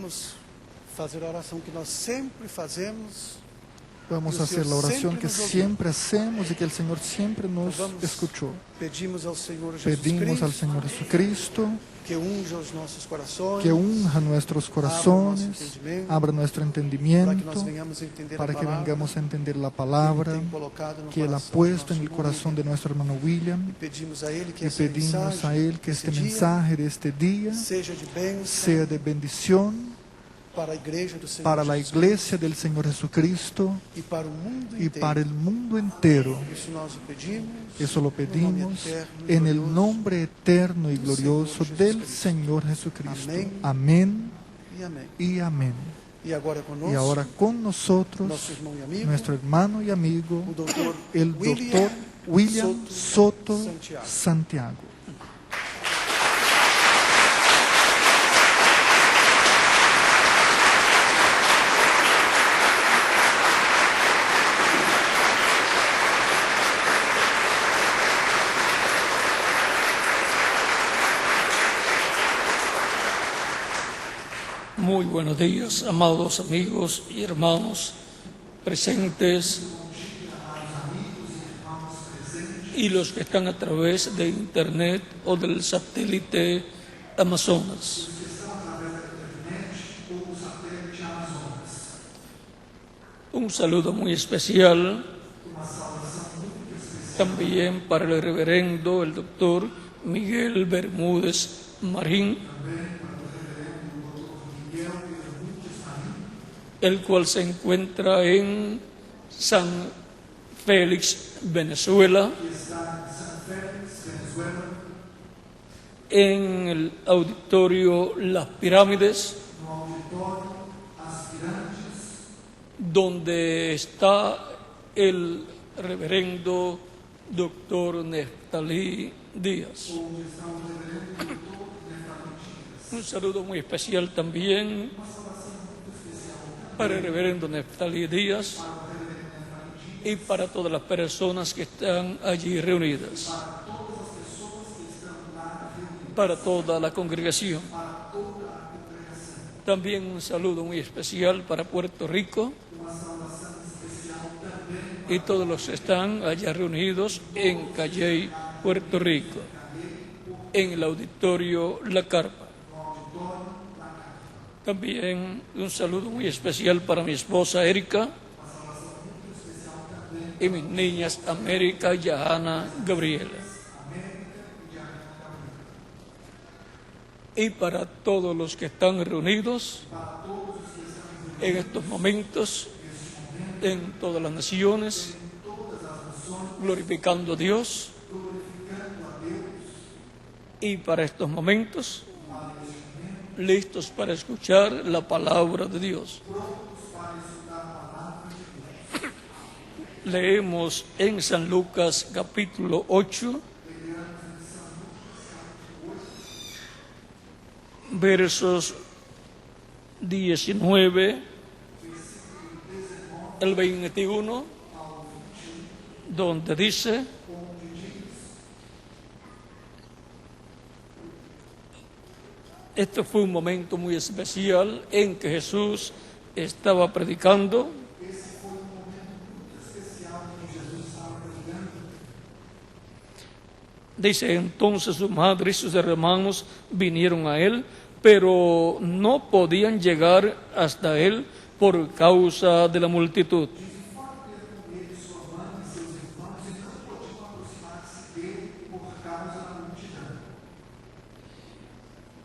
vamos fazer a oração que nós sempre fazemos. Vamos a hacer la oración que siempre hacemos y que el Señor siempre nos escuchó. Pedimos al Señor Jesucristo que unja os nossos corações, que unja nuestros corazones, abra nuestro entendimiento, para que vengamos a entender la palabra que Él ha puesto en el corazón de nuestro hermano William. Y pedimos a Él que este mensaje de este día sea de bendición para la iglesia del Señor Jesucristo y para el mundo entero. Eso lo pedimos en el nombre eterno y glorioso del Señor Jesucristo. Amén y amén. Y ahora con nosotros, nuestro hermano y amigo, el doctor William Soto Santiago. Muy buenos días, amados amigos y hermanos presentes y los que están a través de internet o del satélite Amazonas. Un saludo muy especial también para el reverendo, el doctor Miguel Bermúdez Marín, el cual se encuentra en San Félix, Venezuela, en el auditorio Las Pirámides, donde está el reverendo doctor Neftalí Díaz. Un saludo muy especial también para el reverendo Neftalí Díaz y para todas las personas que están allí reunidas, para toda la congregación. También un saludo muy especial para Puerto Rico y todos los que están allá reunidos en Calley, Puerto Rico, en el auditorio La Carpa. También un saludo muy especial para mi esposa Erika y mis niñas América, Yahana, Gabriela. Y para todos los que están reunidos en estos momentos, en todas las naciones, glorificando a Dios. Y para estos momentos, listos para escuchar la palabra de Dios. Leemos en San Lucas capítulo 8, versos 19 al 21, donde dice: este fue un momento muy especial en que Jesús estaba predicando. Dice: entonces su madre y sus hermanos vinieron a él, pero no podían llegar hasta él por causa de la multitud.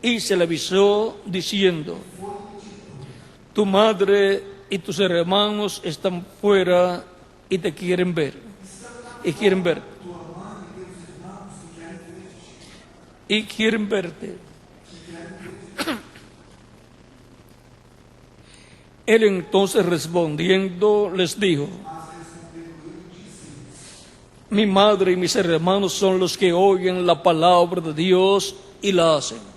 Y se le avisó diciendo: tu madre y tus hermanos están fuera y te quieren ver. Y quieren verte. Y quieren verte. Él entonces respondiendo les dijo: mi madre y mis hermanos son los que oyen la palabra de Dios y la hacen.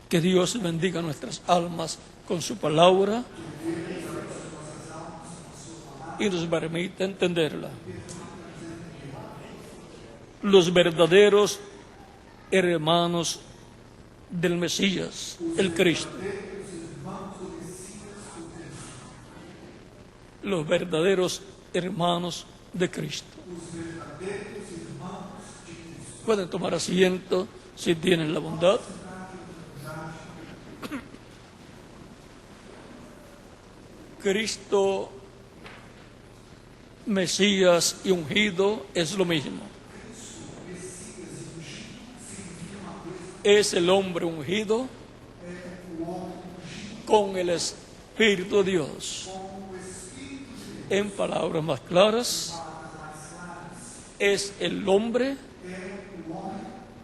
Que Dios bendiga nuestras almas con su palabra y nos permita entenderla. Los verdaderos hermanos del Mesías, el Cristo. Los verdaderos hermanos de Cristo. Pueden tomar asiento si tienen la bondad. Cristo, Mesías y ungido es lo mismo. Es el hombre ungido con el Espíritu de Dios. En palabras más claras, es el hombre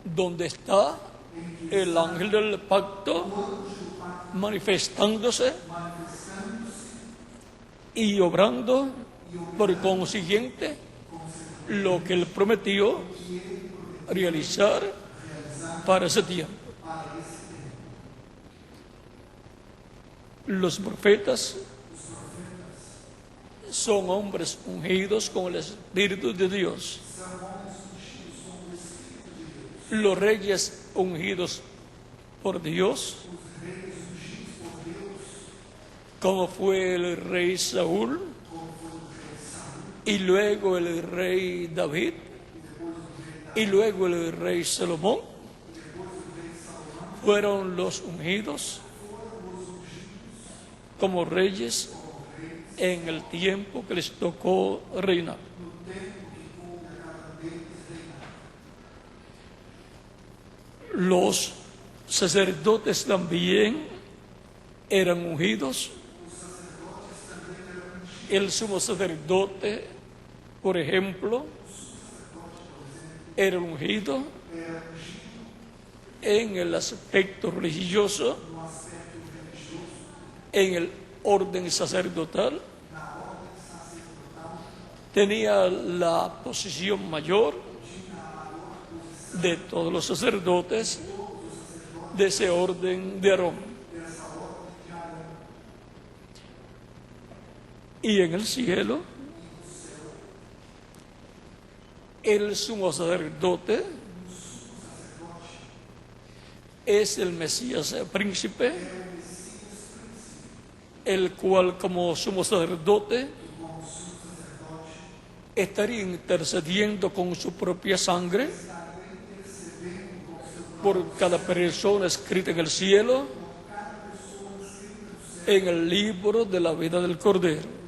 donde está el ángel del pacto manifestándose y obrando, por consiguiente, lo que él prometió realizar para ese tiempo. Los profetas son hombres ungidos con el Espíritu de Dios. Los reyes ungidos por Dios, como fue el rey Saúl y luego el rey David y luego el rey Salomón, fueron los ungidos como reyes en el tiempo que les tocó reinar. Los sacerdotes también eran ungidos. El sumo sacerdote, por ejemplo, era ungido en el aspecto religioso, en el orden sacerdotal, tenía la posición mayor de todos los sacerdotes de ese orden de Aarón. Y en el cielo, el sumo sacerdote es el Mesías príncipe, el cual como sumo sacerdote estaría intercediendo con su propia sangre por cada persona escrita en el cielo, en el libro de la vida del Cordero.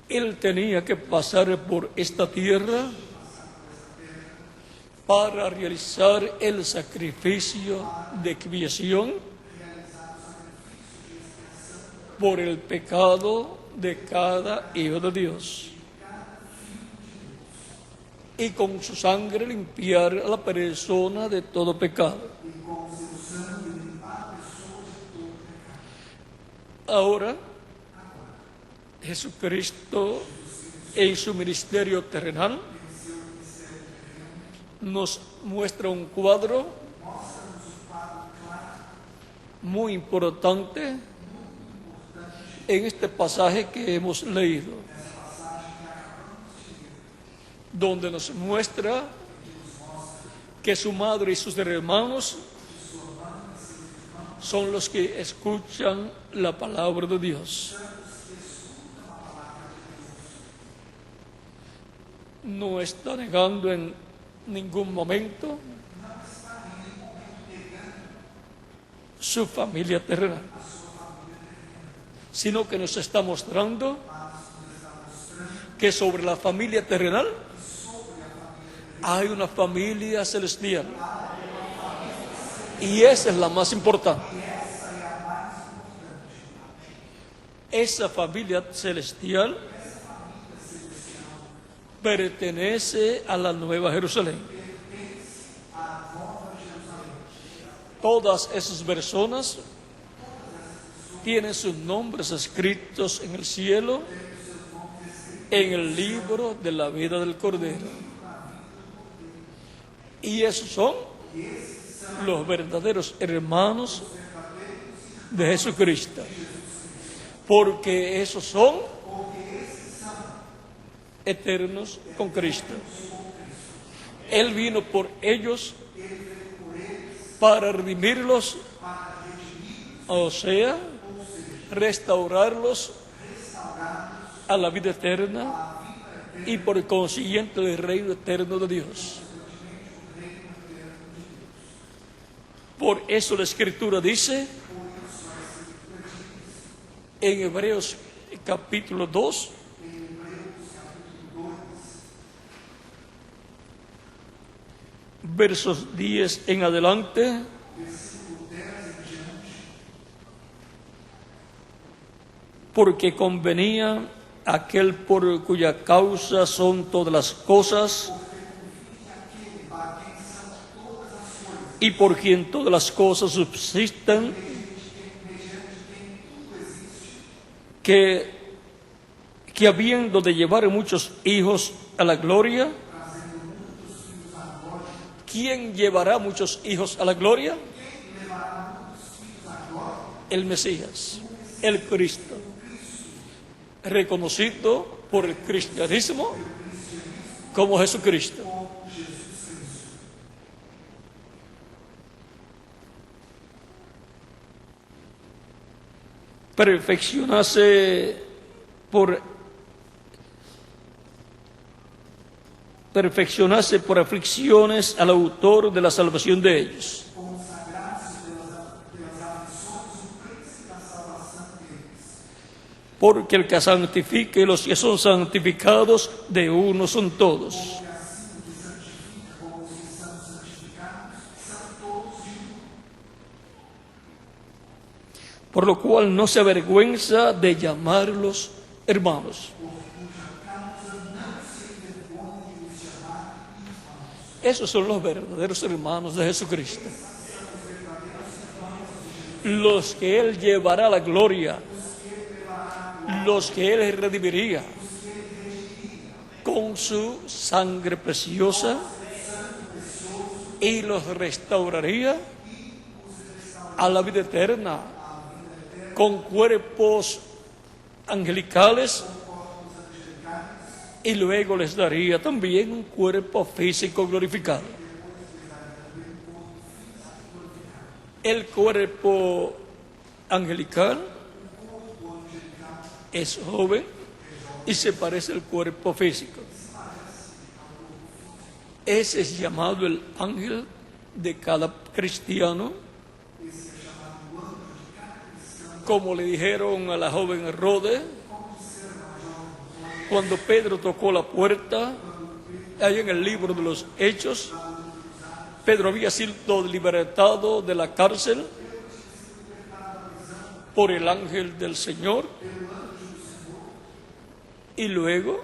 Él tenía que pasar por esta tierra para realizar el sacrificio de expiación por el pecado de cada hijo de Dios. Y con su sangre limpiar a la persona de todo pecado. Ahora, Jesucristo en su ministerio terrenal nos muestra un cuadro muy importante en este pasaje que hemos leído, donde nos muestra que su madre y sus hermanos son los que escuchan la palabra de Dios. No está negando en ningún momento su familia terrenal, sino que nos está mostrando que sobre la familia terrenal hay una familia celestial, y esa es la más importante. Esa familia celestial pertenece a la Nueva Jerusalén. Todas esas personas tienen sus nombres escritos en el cielo, en el libro de la vida del Cordero. Y esos son los verdaderos hermanos de Jesucristo. porque esos son eternos con Cristo. Él vino por ellos para redimirlos, o sea, restaurarlos a la vida eterna y por consiguiente el reino eterno de Dios. Por eso la Escritura dice en Hebreos capítulo 2, versos 10 en adelante, porque convenía aquel por cuya causa son todas las cosas y por quien todas las cosas subsisten, que habiendo de llevar muchos hijos a la gloria. ¿Quién llevará muchos hijos a la gloria? El Mesías, el Cristo, reconocido por el cristianismo como Jesucristo. Perfeccionarse por aflicciones al autor de la salvación de ellos. Porque el que santifica y los que son santificados de uno son todos. Por lo cual no se avergüenza de llamarlos hermanos. Esos son los verdaderos hermanos de Jesucristo. Los que Él llevará a la gloria, los que Él redimiría con su sangre preciosa y los restauraría a la vida eterna con cuerpos angelicales y luego les daría también un cuerpo físico glorificado. El cuerpo angelical es joven y se parece al cuerpo físico. Ese es llamado el ángel de cada cristiano, como le dijeron a la joven Herodes cuando Pedro tocó la puerta. Ahí en el libro de los Hechos, Pedro había sido libertado de la cárcel por el ángel del Señor, y luego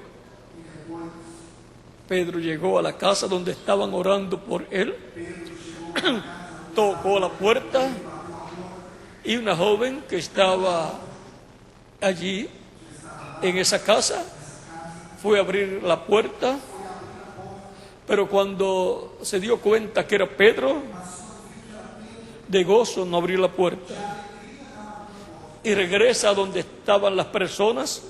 Pedro llegó a la casa donde estaban orando por él, tocó la puerta y una joven que estaba allí en esa casa fue a abrir la puerta, pero cuando se dio cuenta que era Pedro, de gozo no abrió la puerta y regresa a donde estaban las personas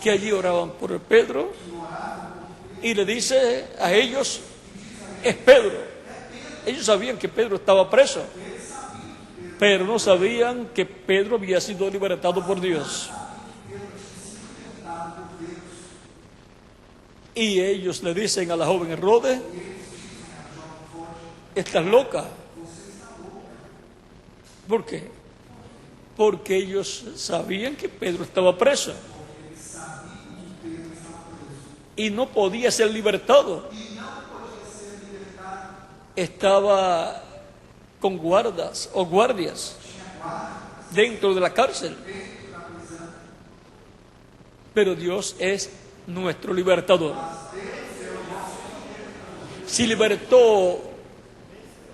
que allí oraban por Pedro y le dice a ellos: es Pedro. Ellos sabían que Pedro estaba preso, pero no sabían que Pedro había sido libertado por Dios. Y ellos le dicen a la joven Herodes: estás loca. ¿Por qué? Porque ellos sabían que Pedro estaba preso y no podía ser libertado. Estaba con guardas o guardias dentro de la cárcel. Pero Dios es nuestro libertador. Si libertó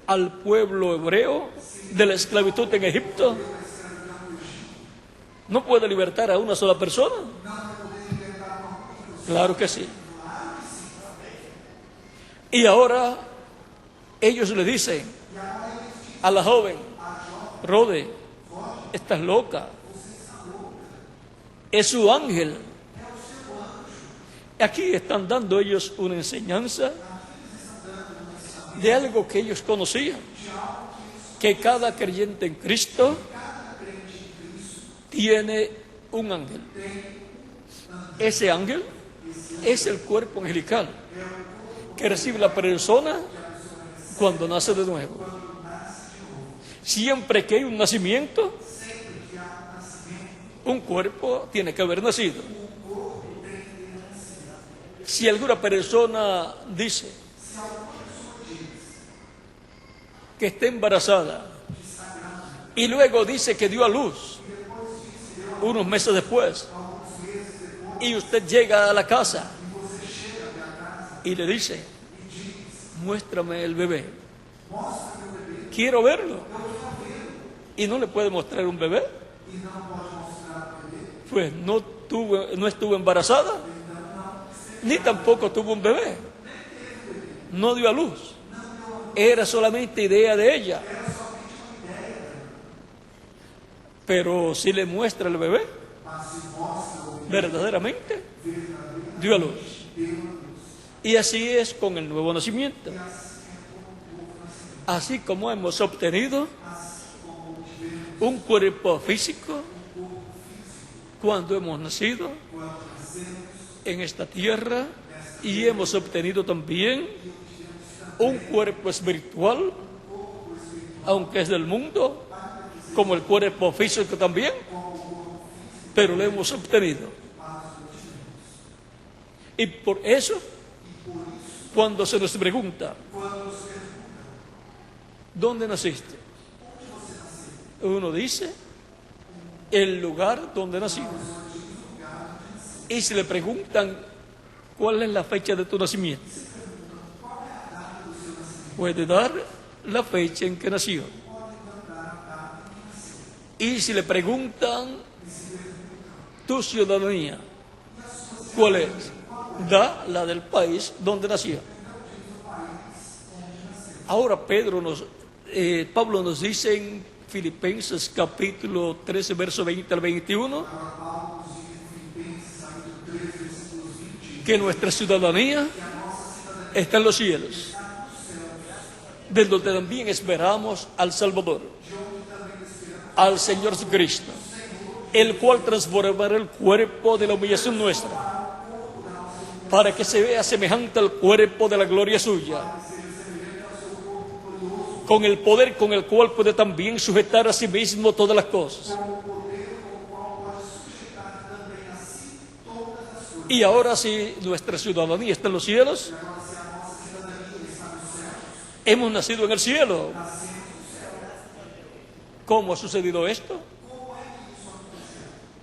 al pueblo hebreo de la esclavitud en Egipto, ¿no puede libertar a una sola persona? Claro que sí. Y ahora ellos le dicen a la joven: Rode, estás loca. es su ángel. Aquí están dando ellos una enseñanza de algo que ellos conocían, que cada creyente en Cristo tiene un ángel. Ese ángel es el cuerpo angelical que recibe la persona cuando nace de nuevo. Siempre que hay un nacimiento, un cuerpo tiene que haber nacido. Si alguna persona dice que está embarazada y luego dice que dio a luz unos meses después, y usted llega a la casa y le dice: muéstrame el bebé, quiero verlo, y no le puede mostrar un bebé, pues no estuvo embarazada, ni tampoco tuvo un bebé, no dio a luz, era solamente idea de ella. Pero si le muestra el bebé, verdaderamente dio a luz. Y así es con el nuevo nacimiento. Así como hemos obtenido un cuerpo físico cuando hemos nacido en esta tierra, y hemos obtenido también un cuerpo espiritual, aunque es del mundo, como el cuerpo físico también, pero lo hemos obtenido. Y por eso, cuando se nos pregunta: ¿dónde naciste?, uno dice: el lugar donde nací. Y si le preguntan: ¿cuál es la fecha de tu nacimiento?, puede dar la fecha en que nació. Y si le preguntan: tu ciudadanía, ¿cuál es?, da la del país donde nació. Ahora Pablo nos dice en Filipenses capítulo 13, verso 20 al 21, que nuestra ciudadanía está en los cielos, de donde también esperamos al Salvador, al Señor Jesucristo, el cual transformará el cuerpo de la humillación nuestra, para que se vea semejante al cuerpo de la gloria suya, con el poder con el cual puede también sujetar a sí mismo todas las cosas. Y ahora, si nuestra ciudadanía está en los cielos, hemos nacido en el cielo. ¿Cómo ha sucedido esto?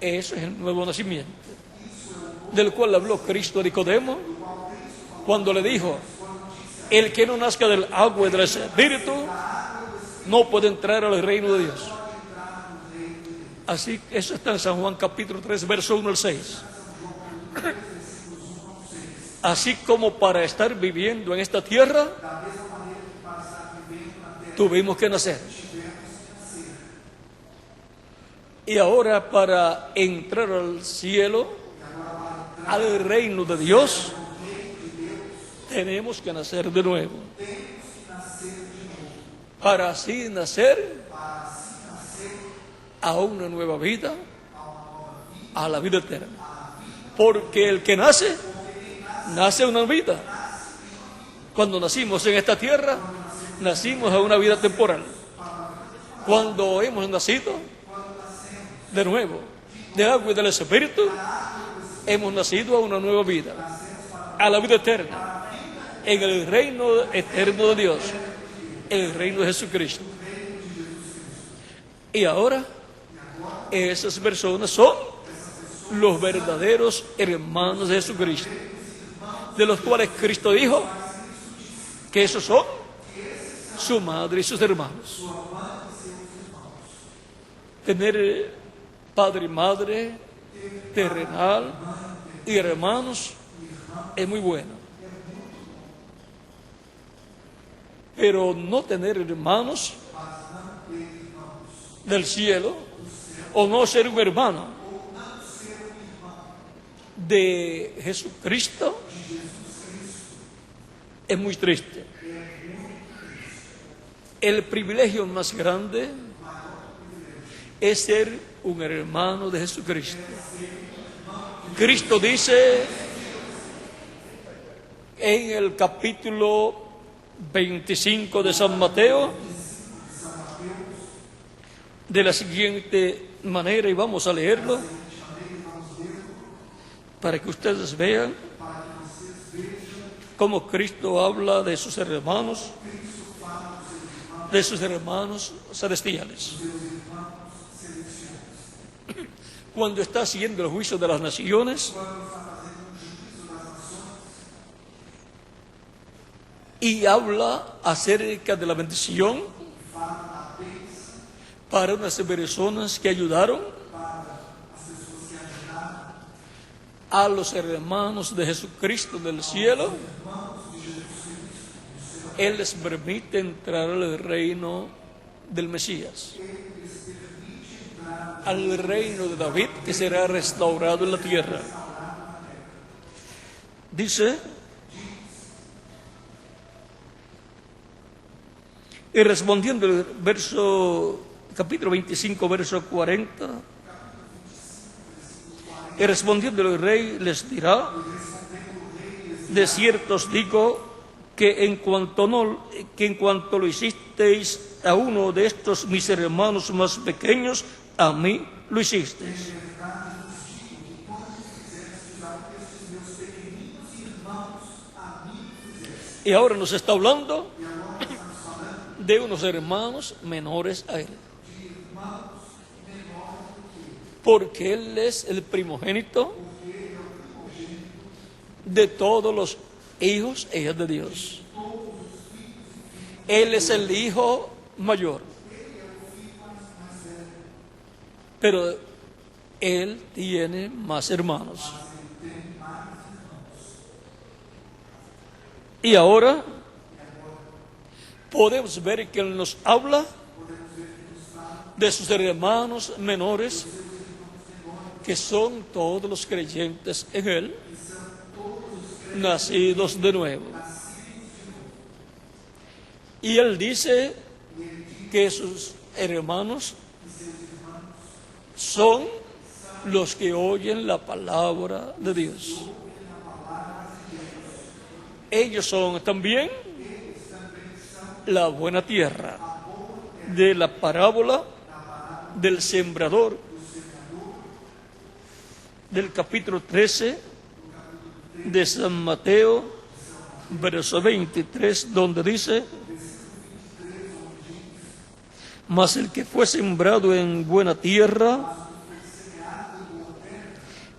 Eso es el nuevo nacimiento, del cual habló Cristo a Nicodemo cuando le dijo: el que no nazca del agua y del Espíritu no puede entrar al reino de Dios. Así, eso está en San Juan capítulo 3, verso 1 al 6. Así como para estar viviendo en esta tierra, tuvimos que nacer. Y ahora, para entrar al cielo, al reino de Dios, tenemos que nacer de nuevo, para así nacer a una nueva vida, a la vida eterna. Porque el que nace a una vida. Cuando nacimos en esta tierra, nacimos a una vida temporal. Cuando hemos nacido de nuevo, del agua y del Espíritu, hemos nacido a una nueva vida, a la vida eterna, en el reino eterno de Dios, el reino de Jesucristo. Y ahora, esas personas son los verdaderos hermanos de Jesucristo, de los cuales Cristo dijo que esos son su madre y sus hermanos. Tener padre y madre terrenal y hermanos es muy bueno, pero no tener hermanos del cielo, o no ser un hermano, de Jesucristo es muy triste. El privilegio más grande es ser un hermano de Jesucristo. Cristo dice en el capítulo 25 de San Mateo de la siguiente manera, y vamos a leerlo para que ustedes vean cómo Cristo habla de sus hermanos celestiales. Cuando está haciendo el juicio de las naciones y habla acerca de la bendición para unas personas que ayudaron a los hermanos de Jesucristo del cielo, Él les permite entrar al reino del Mesías, al reino de David, que será restaurado en la tierra. Dice, y respondiendo el capítulo 25, verso 40, y respondiendo el rey les dirá: de cierto os digo que en cuanto lo hicisteis a uno de estos mis hermanos más pequeños, a mí lo hicisteis. Y ahora nos está hablando de unos hermanos menores a él, porque él es el primogénito de todos los hijos e hijas de Dios. Él es el hijo mayor, pero él tiene más hermanos. Y ahora podemos ver que él nos habla de sus hermanos menores, que son todos los creyentes en él, nacidos de nuevo. Y él dice que sus hermanos son los que oyen la palabra de Dios. Ellos son también la buena tierra de la parábola del sembrador del capítulo 13 de San Mateo, verso 23, donde dice: mas el que fue sembrado en buena tierra,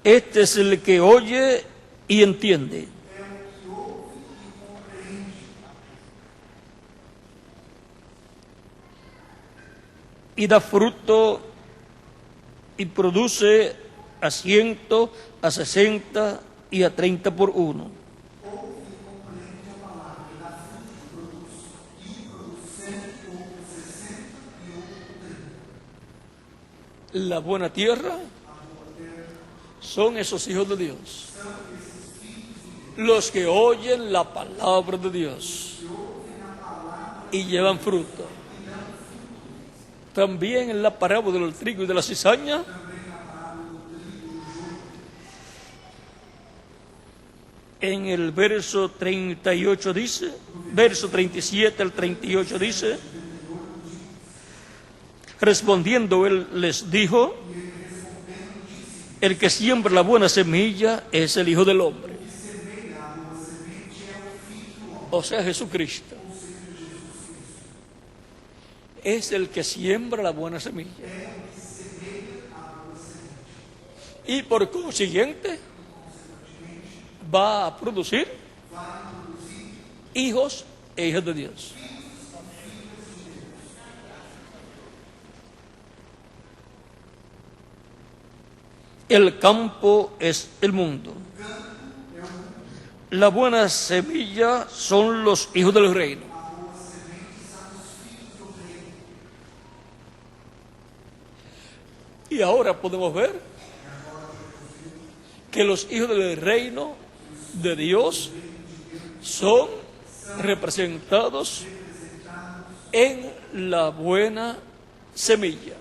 este es el que oye y entiende. Y da fruto y produce a 100, a 60 y a 30 por uno. La buena tierra son esos hijos de Dios, los que oyen la palabra de Dios y llevan fruto. También en la parábola del trigo y de la cizaña, en el verso 38 dice, verso 37 al 38 dice: respondiendo él les dijo: el que siembra la buena semilla es el Hijo del Hombre, o sea, Jesucristo. Es el que siembra la buena semilla. Y por consiguiente va a producir hijos e hijas de Dios. El campo es el mundo. La buena semilla son los hijos del reino. Y ahora podemos ver que los hijos del reino de Dios son representados en la buena semilla,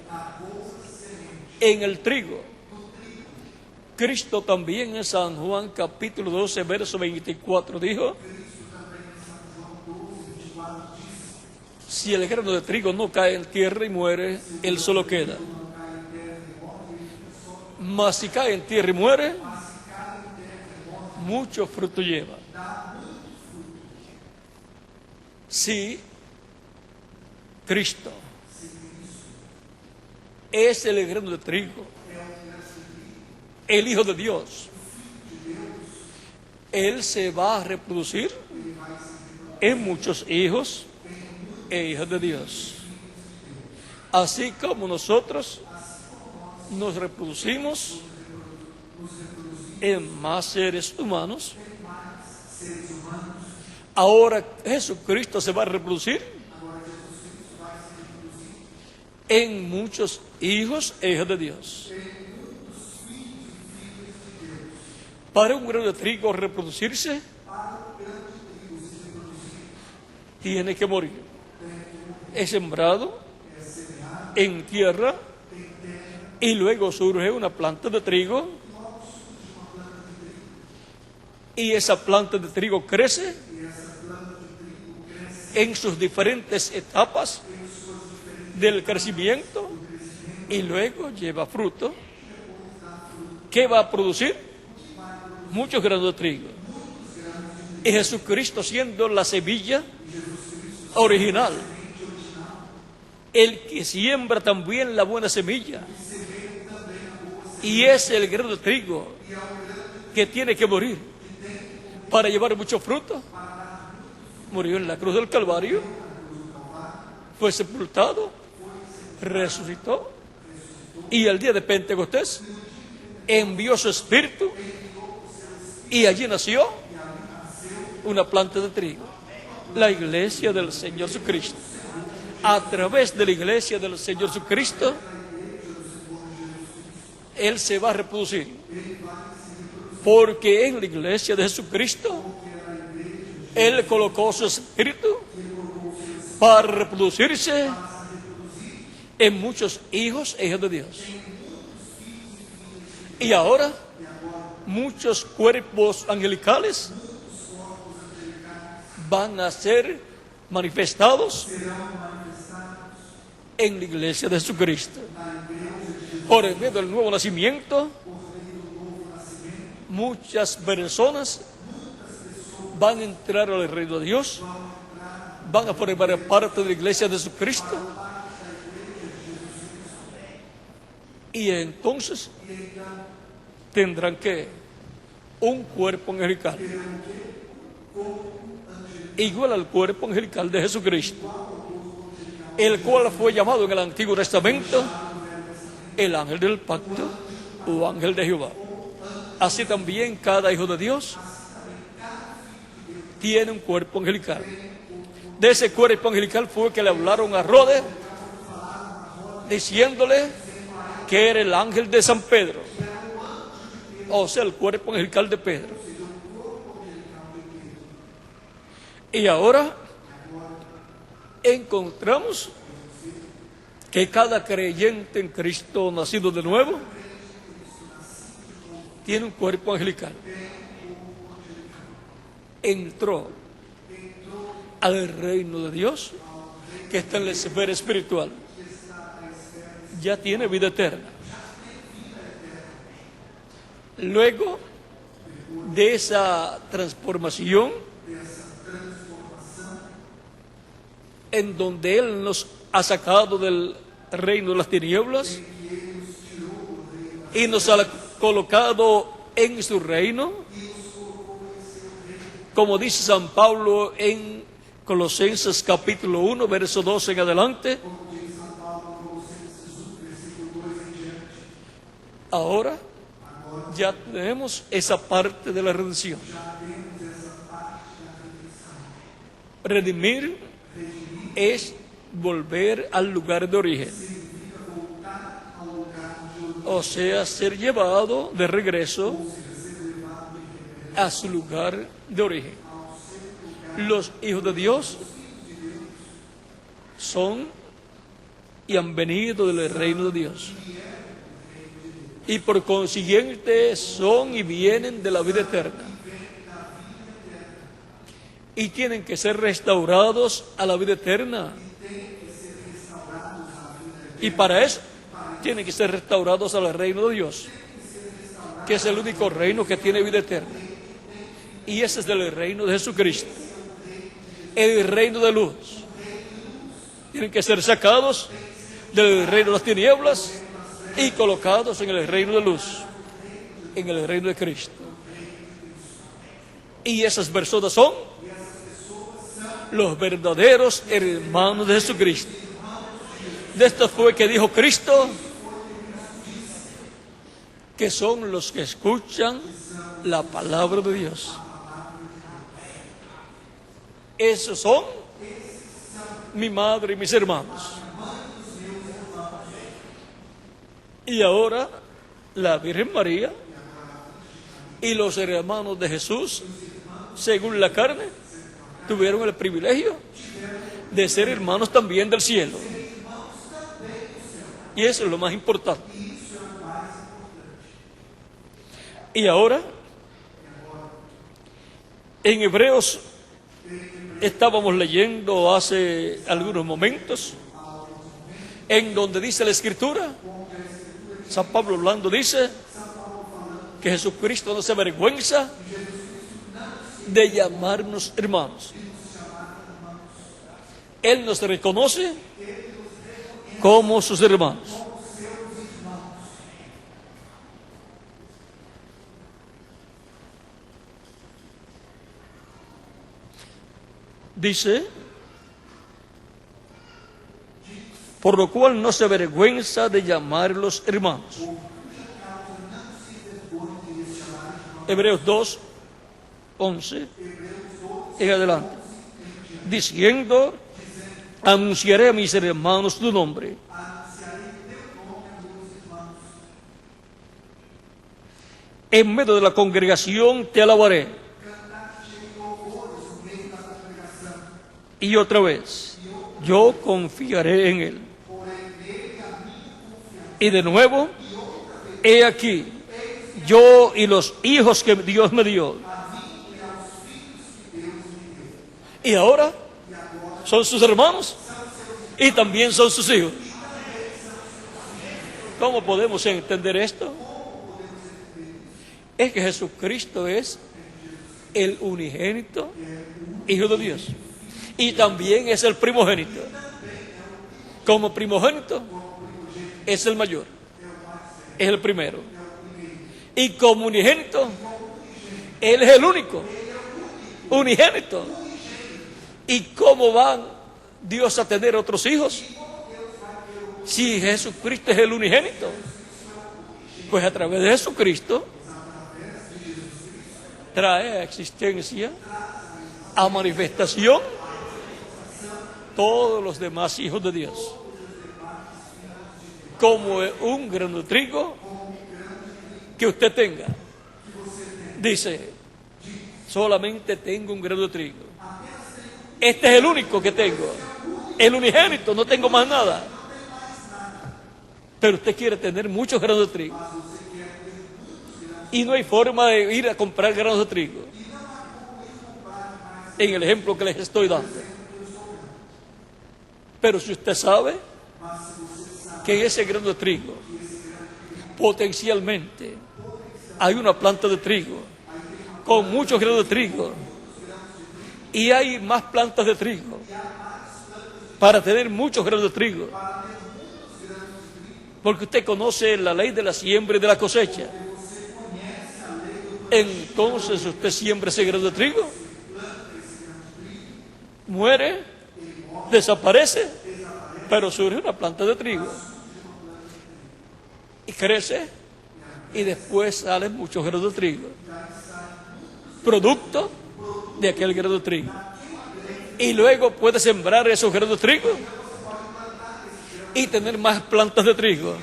en el trigo. Cristo también en San Juan capítulo 12, verso 24 dijo: si el grano de trigo no cae en tierra y muere, él solo queda. Mas si cae en tierra y muere, mucho fruto lleva. Si Cristo es el grano de trigo, el Hijo de Dios, Él se va a reproducir en muchos hijos e hijas de Dios. Así como nosotros nos reproducimos en más seres humanos, ahora Jesucristo se va a reproducir en muchos hijos e hijas de Dios. Para un grano de trigo reproducirse, tiene que morir. Es sembrado en tierra y luego surge una planta de trigo, y esa planta de trigo crece en sus diferentes etapas del crecimiento y luego lleva fruto que va a producir muchos granos de trigo. Y Jesucristo, siendo la semilla original, el que siembra también la buena semilla, y es el grano de trigo que tiene que morir para llevar mucho fruto, murió en la cruz del Calvario, fue sepultado, resucitó, y el día de Pentecostés envió su espíritu, y allí nació una planta de trigo, la iglesia del Señor Jesucristo. A través de la iglesia del Señor Jesucristo, Él se va a reproducir, porque en la iglesia de Jesucristo Él colocó su espíritu para reproducirse en muchos hijos e hijas de Dios. Y ahora muchos cuerpos angelicales van a ser manifestados en la iglesia de Jesucristo. Por el medio del nuevo nacimiento, muchas personas van a entrar al reino de Dios, van a formar parte de la iglesia de Jesucristo, y entonces tendrán que un cuerpo angelical igual al cuerpo angelical de Jesucristo, el cual fue llamado en el Antiguo Testamento el ángel del pacto o ángel de Jehová. Así también cada hijo de Dios tiene un cuerpo angelical. De ese cuerpo angelical fue que le hablaron a Herodes, diciéndole que era el ángel de San Pedro, o sea, el cuerpo angelical de Pedro. Y ahora encontramos que cada creyente en Cristo nacido de nuevo tiene un cuerpo angelical. Entró al reino de Dios, que está en la esfera espiritual. Ya tiene vida eterna. Luego de esa transformación, en donde Él nos ha sacado del reino de las tinieblas y nos ha colocado en su reino, como dice San Pablo en Colosenses capítulo 1, verso 12 en adelante. Ahora ya tenemos esa parte de la redención. Redimir es volver al lugar de origen, o sea, ser llevado de regreso a su lugar de origen. Los hijos de Dios son y han venido del reino de Dios. Y por consiguiente son y vienen de la vida eterna. Y tienen que ser restaurados a la vida eterna. Y para eso tienen que ser restaurados al reino de Dios, que es el único reino que tiene vida eterna. Y ese es el reino de Jesucristo, el reino de luz. Tienen que ser sacados del reino de las tinieblas y colocados en el reino de luz, en el reino de Cristo. Y esas personas son los verdaderos hermanos de Jesucristo. De esto fue que dijo Cristo, que son los que escuchan la palabra de Dios. Esos son mi madre y mis hermanos. Y ahora la Virgen María y los hermanos de Jesús, según la carne, tuvieron el privilegio de ser hermanos también del cielo. Y eso es lo más importante. Y ahora, en Hebreos, estábamos leyendo hace algunos momentos, en donde dice la Escritura, San Pablo hablando dice, que Jesucristo no se avergüenza de llamarnos hermanos. Él nos reconoce como sus hermanos. Dice, por lo cual no se avergüenza de llamarlos hermanos. Hebreos 2, 11 en adelante, diciendo, anunciaré a mis hermanos tu nombre. En medio de la congregación te alabaré. Y otra vez, yo confiaré en él. Y de nuevo, he aquí, yo y los hijos que Dios me dio. Y ahora son sus hermanos y también son sus hijos. ¿Cómo podemos entender esto? Es que Jesucristo es el unigénito Hijo de Dios y también es el primogénito. Como primogénito es el mayor, es el primero, y como unigénito Él es el único unigénito. ¿Y cómo va Dios a tener otros hijos si Jesucristo es el unigénito? Pues a través de Jesucristo trae a existencia, a manifestación, todos los demás hijos de Dios. Como un grano de trigo que usted tenga. Dice, solamente tengo un grano de trigo. Este es el único que tengo, el unigénito, no tengo más nada. Pero usted quiere tener muchos granos de trigo. Y no hay forma de ir a comprar granos de trigo. En el ejemplo que les estoy dando. Pero si usted sabe que en ese grano de trigo, potencialmente, hay una planta de trigo con muchos granos de trigo, y hay más plantas de trigo para tener muchos granos de trigo, porque usted conoce la ley de la siembra y de la cosecha. Entonces usted siembra ese grano de trigo, muere, desaparece, pero surge una planta de trigo y crece, y después salen muchos granos de trigo, producto de aquel grano de trigo. Y luego puede sembrar esos granos de trigo y tener más plantas de trigo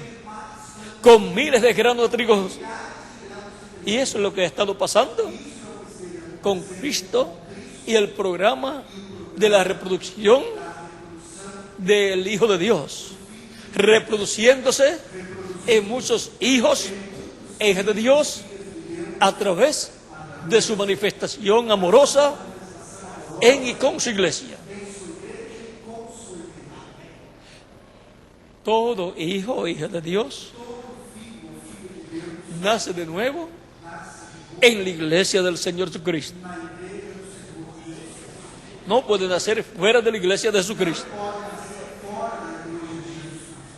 con miles de granos de trigo. Y eso es lo que ha estado pasando con Cristo y el programa de la reproducción del Hijo de Dios, reproduciéndose en muchos hijos e hijas de Dios a través de su manifestación amorosa en y con su iglesia. Todo hijo o hija de Dios nace de nuevo en la iglesia del Señor Jesucristo. No puede nacer fuera de la iglesia de Jesucristo.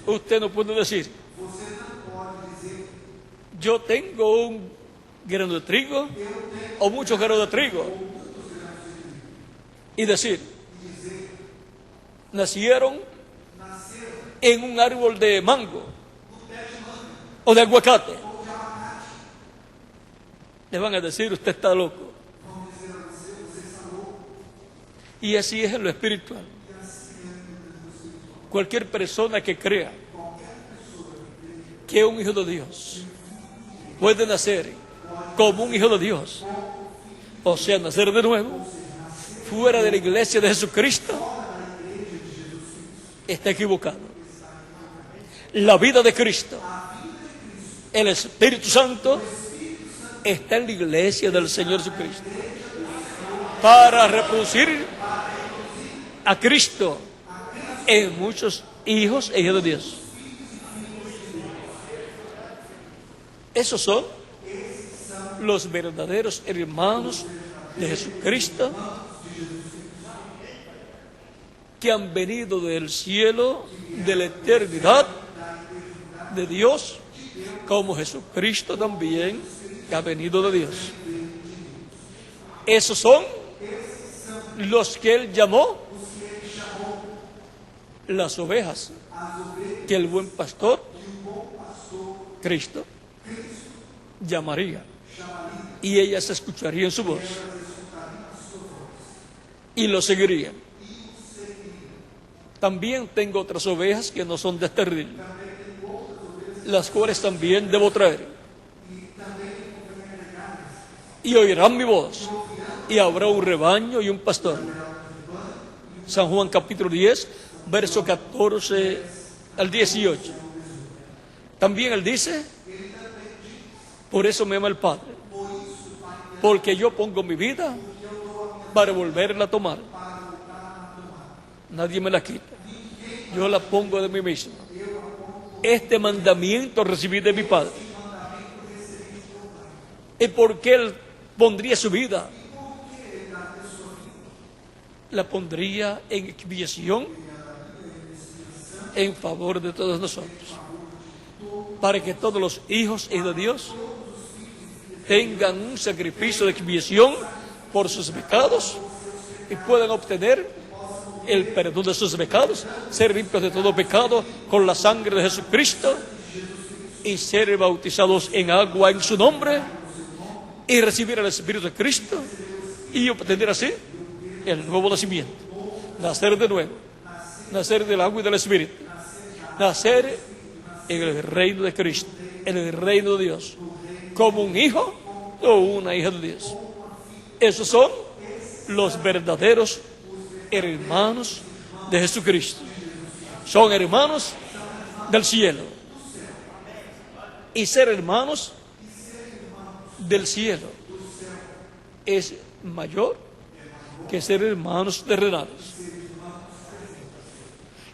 Usted no puede decir, yo tengo un grano de trigo o muchos granos de trigo, y decir, nacieron en un árbol de mango o de aguacate. Le van a decir, usted está loco. Y así es en lo espiritual. Cualquier persona que crea que un hijo de Dios puede nacer como un hijo de Dios, o sea, nacer de nuevo, fuera de la iglesia de Jesucristo, está equivocado. La vida de Cristo, el Espíritu Santo, está en la iglesia del Señor Jesucristo para reproducir a Cristo en muchos hijos e hijas de Dios. Esos son los verdaderos hermanos de Jesucristo que han venido del cielo, de la eternidad de Dios, como Jesucristo también que ha venido de Dios. Esos son los que Él llamó las ovejas, que el buen pastor, Cristo, llamaría, y ellas escucharían su voz y lo seguirían. También tengo otras ovejas que no son de este redil, las cuales también debo traer, y oirán mi voz, y habrá un rebaño y un pastor. San Juan capítulo 10, verso 14 al 18. También Él dice, por eso me ama el Padre, porque yo pongo mi vida para volverla a tomar. Nadie me la quita, yo la pongo de mí mismo. Este mandamiento recibí de mi Padre. ¿Y por qué Él pondría su vida? La pondría en expiación en favor de todos nosotros, para que todos los hijos y de Dios tengan un sacrificio de expiación por sus pecados y puedan obtener el perdón de sus pecados, ser limpios de todo pecado con la sangre de Jesucristo y ser bautizados en agua en su nombre y recibir el Espíritu de Cristo y obtener así el nuevo nacimiento, nacer de nuevo, nacer del agua y del Espíritu, nacer en el reino de Cristo, en el reino de Dios, como un hijo o una hija de Dios. Esos son los verdaderos hermanos de Jesucristo. Son hermanos del cielo. Y ser hermanos del cielo es mayor que ser hermanos terrenales.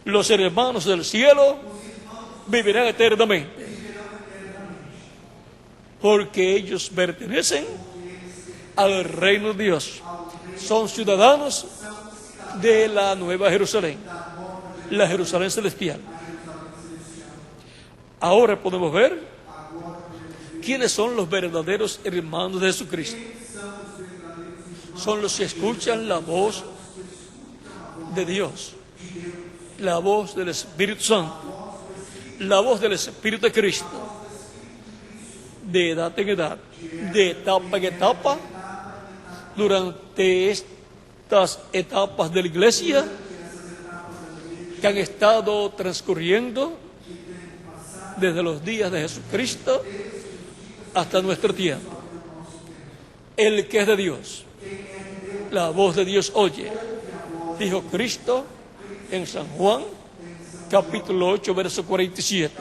Los hermanos del cielo vivirán eternamente, porque ellos pertenecen al reino de Dios. Son ciudadanos de la Nueva Jerusalén, la Jerusalén celestial. Ahora podemos ver quiénes son los verdaderos hermanos de Jesucristo. Son los que escuchan la voz de Dios, la voz del Espíritu Santo, la voz del Espíritu de Cristo, de edad en edad, de etapa en etapa, durante estas etapas de la iglesia que han estado transcurriendo desde los días de Jesucristo hasta nuestro tiempo. El que es de Dios la voz de Dios oye, dijo Cristo en San Juan, capítulo 8, verso 47.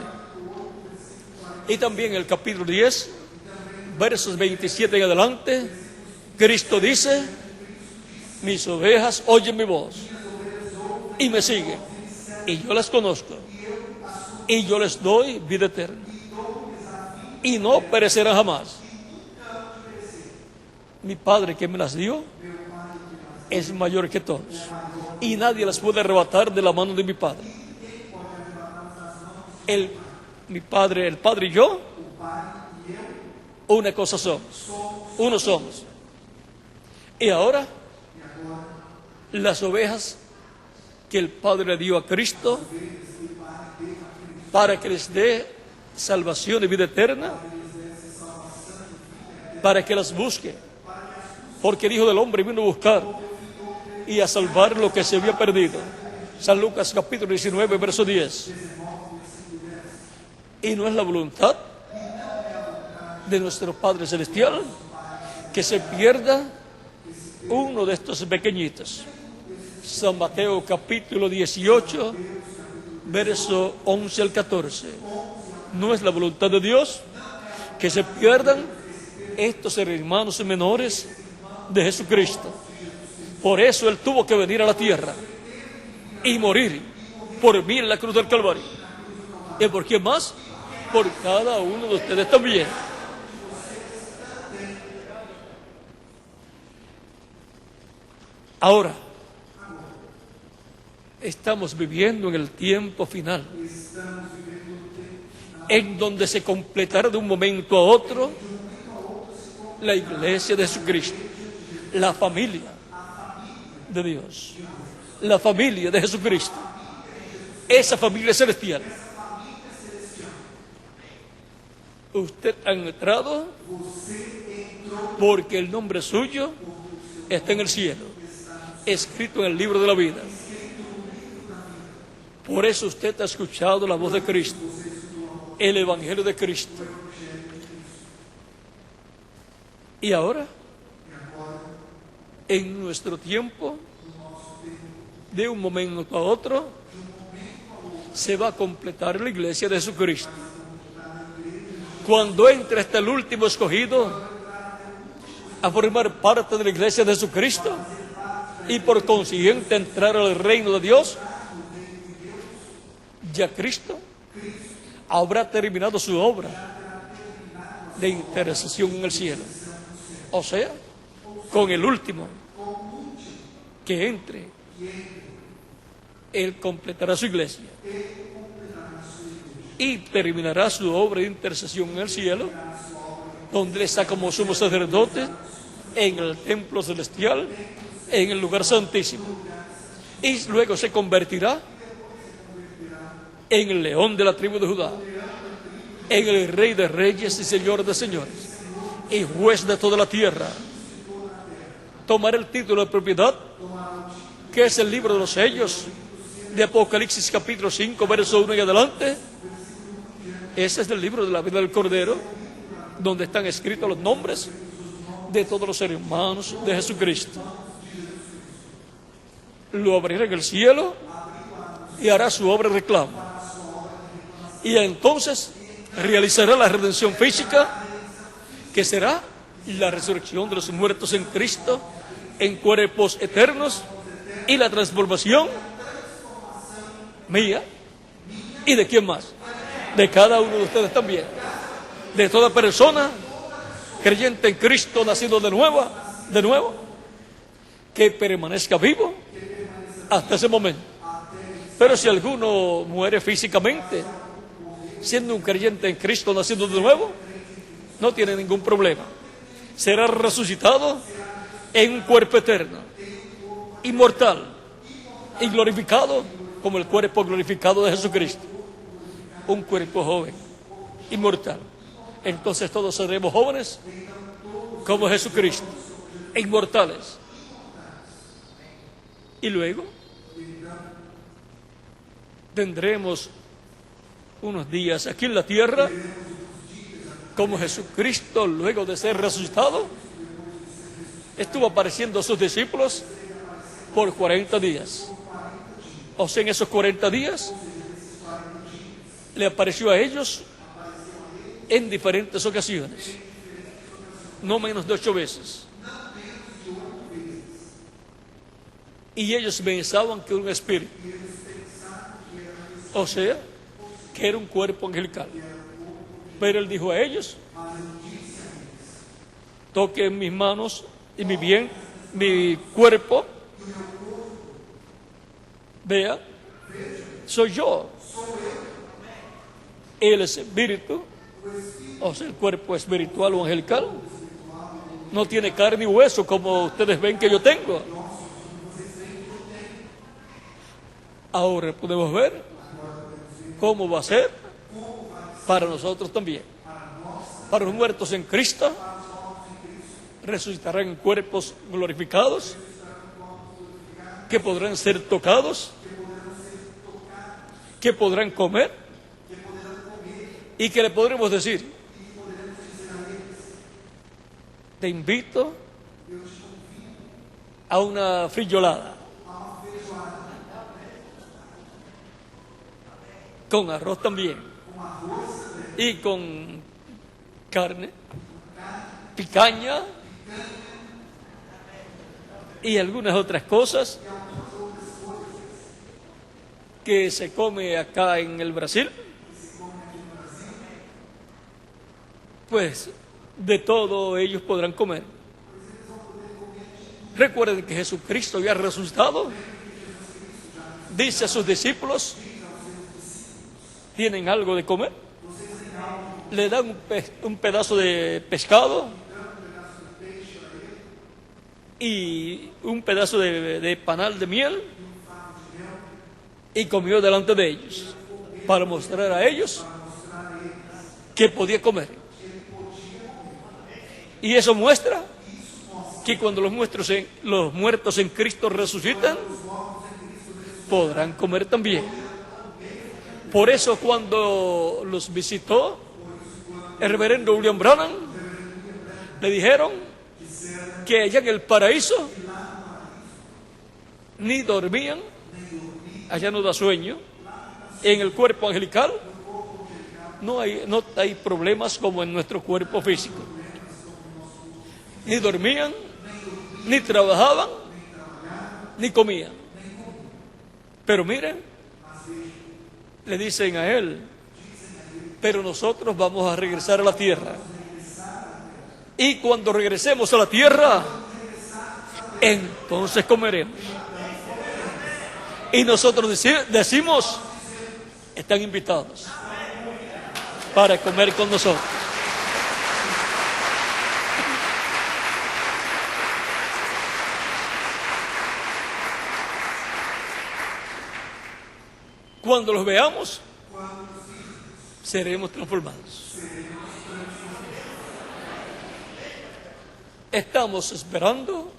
Y también el capítulo 10, versos 27 en adelante, Cristo dice: mis ovejas oyen mi voz y me siguen, y yo las conozco, y yo les doy vida eterna, y no perecerán jamás. Mi Padre que me las dio es mayor que todos, y nadie las puede arrebatar de la mano de mi Padre. Mi Padre, el Padre y yo, una cosa somos, uno somos. Y ahora, las ovejas que el Padre le dio a Cristo para que les dé salvación y vida eterna, para que las busque, porque el Hijo del Hombre vino a buscar y a salvar lo que se había perdido. San Lucas capítulo 19, verso 10. Y no es la voluntad de nuestro Padre Celestial que se pierda uno de estos pequeñitos. San Mateo capítulo 18, verso 11 al 14. No es la voluntad de Dios que se pierdan estos hermanos menores de Jesucristo. Por eso Él tuvo que venir a la tierra y morir por mí en la cruz del Calvario. ¿Y por quién más? Por cada uno de ustedes también. Ahora, estamos viviendo en el tiempo final, en donde se completará de un momento a otro la iglesia de Jesucristo, la familia de Dios, la familia de Jesucristo, esa familia celestial. Usted ha entrado porque el nombre suyo está en el cielo, escrito en el libro de la vida. Por eso usted ha escuchado la voz de Cristo, el Evangelio de Cristo. Y ahora, en nuestro tiempo, de un momento a otro, se va a completar la iglesia de Jesucristo. Cuando entre hasta el último escogido a formar parte de la iglesia de Jesucristo y por consiguiente entrar al reino de Dios, ya Cristo habrá terminado su obra de intercesión en el cielo. O sea, con el último que entre, Él completará su iglesia y terminará su obra de intercesión en el cielo, donde Él está como sumo sacerdote en el templo celestial, en el lugar santísimo, y luego se convertirá en el león de la tribu de Judá, en el rey de reyes y señor de señores, y juez de toda la tierra. Tomará el título de propiedad, que es el libro de los sellos de Apocalipsis capítulo 5, verso 1 y adelante. Ese es el libro de la vida del Cordero, donde están escritos los nombres de todos los hermanos de Jesucristo. Lo abrirá en el cielo y hará su obra de reclamo. Y entonces realizará la redención física, que será la resurrección de los muertos en Cristo en cuerpos eternos, y la transformación mía y de quién más, de cada uno de ustedes también, de toda persona creyente en Cristo, nacido de nuevo, que permanezca vivo hasta ese momento. Pero si alguno muere físicamente, siendo un creyente en Cristo, nacido de nuevo, no tiene ningún problema. Será resucitado en un cuerpo eterno, inmortal y glorificado como el cuerpo glorificado de Jesucristo. Un cuerpo joven, inmortal. Entonces todos seremos jóvenes como Jesucristo, inmortales. Y luego tendremos unos días aquí en la tierra como Jesucristo, luego de ser resucitado, estuvo apareciendo a sus discípulos por 40 días. O sea, en esos 40 días le apareció a ellos en diferentes ocasiones, no menos de 8 veces. Y ellos pensaban que era un espíritu, o sea, que era un cuerpo angelical. Pero él dijo a ellos: toquen mis manos y mi cuerpo, vea, soy yo. El espíritu, o sea, el cuerpo espiritual o angelical, no tiene carne y hueso como ustedes ven que yo tengo. Ahora podemos ver cómo va a ser para nosotros también. Para los muertos en Cristo, resucitarán en cuerpos glorificados, que podrán ser tocados, que podrán comer, y que le podremos decir: te invito a una frijolada con arroz también, y con carne, picaña y algunas otras cosas que se come acá en el Brasil. Pues de todo ellos podrán comer. Recuerden que Jesucristo había resucitado. Dice a sus discípulos: ¿tienen algo de comer? Le dan un pedazo de pescado y un pedazo de panal de miel, y comió delante de ellos para mostrar a ellos que podía comer. Y eso muestra que cuando los muertos en Cristo resucitan, podrán comer también. Por eso cuando los visitó el reverendo William Branham, le dijeron que allá en el paraíso ni dormían, allá no da sueño, en el cuerpo angelical no hay problemas como en nuestro cuerpo físico. Ni dormían, ni trabajaban, ni comían. Pero miren, le dicen a él: pero nosotros vamos a regresar a la tierra. Y cuando regresemos a la tierra, entonces comeremos. Y nosotros decimos: están invitados para comer con nosotros. Cuando los veamos, seremos transformados. Estamos esperando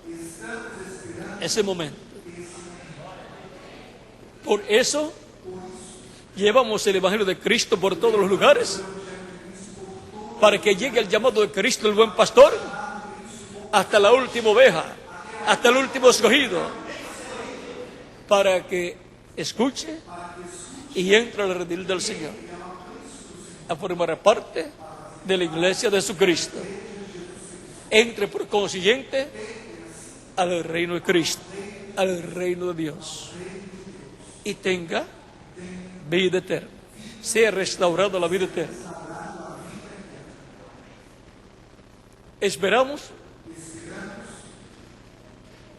ese momento. Por eso llevamos el Evangelio de Cristo por todos los lugares, para que llegue el llamado de Cristo, el buen pastor, hasta la última oveja, hasta el último escogido, para que escuche y entre al redil del Señor, a formar parte de la iglesia de Jesucristo. Entre por consiguiente al reino de Cristo, al reino de Dios, y tenga vida eterna, sea restaurada la vida eterna. Esperamos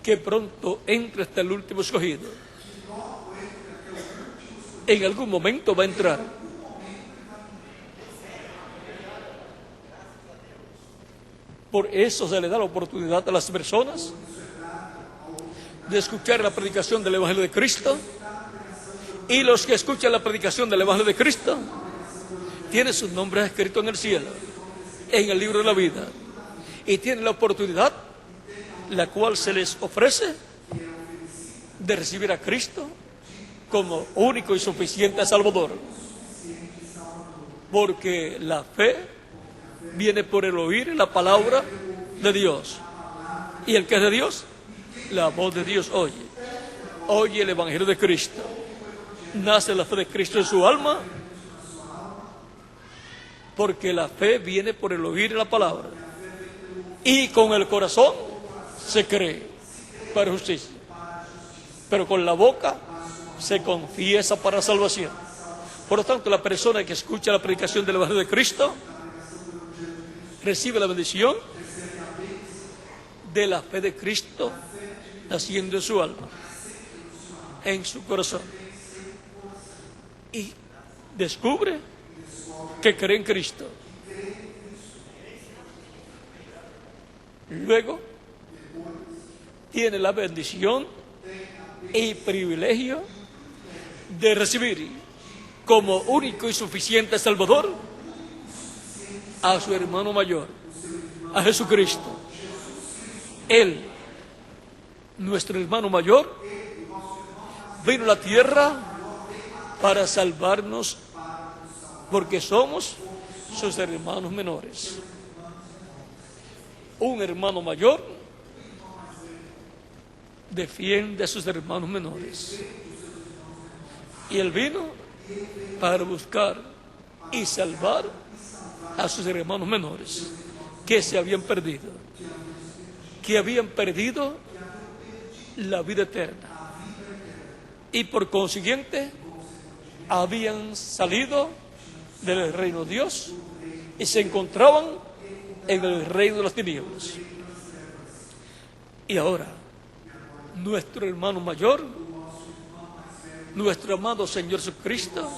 que pronto entre hasta el último escogido. En algún momento va a entrar. Por eso se le da la oportunidad a las personas de escuchar la predicación del Evangelio de Cristo. Y los que escuchan la predicación del Evangelio de Cristo tienen sus nombres escritos en el cielo, en el libro de la vida. Y tienen la oportunidad, la cual se les ofrece, de recibir a Cristo como único y suficiente Salvador. Porque la fe viene por el oír la palabra de Dios. ¿Y el que es de Dios? La voz de Dios oye. Oye el Evangelio de Cristo. Nace la fe de Cristo en su alma, porque la fe viene por el oír la palabra. Y con el corazón se cree para justicia, pero con la boca se confiesa para salvación. Por lo tanto, la persona que escucha la predicación del Evangelio de Cristo recibe la bendición de la fe de Cristo naciendo en su alma, en su corazón, y descubre que cree en Cristo. Luego tiene la bendición y privilegio de recibir como único y suficiente Salvador a su hermano mayor, a Jesucristo. Él, nuestro hermano mayor, vino a la tierra para salvarnos, porque somos sus hermanos menores. Un hermano mayor defiende a sus hermanos menores. Y él vino para buscar y salvar a sus hermanos menores que se habían perdido, que habían perdido la vida eterna y por consiguiente habían salido del reino de Dios y se encontraban en el reino de las tinieblas. Y ahora, nuestro hermano mayor, nuestro amado Señor Jesucristo,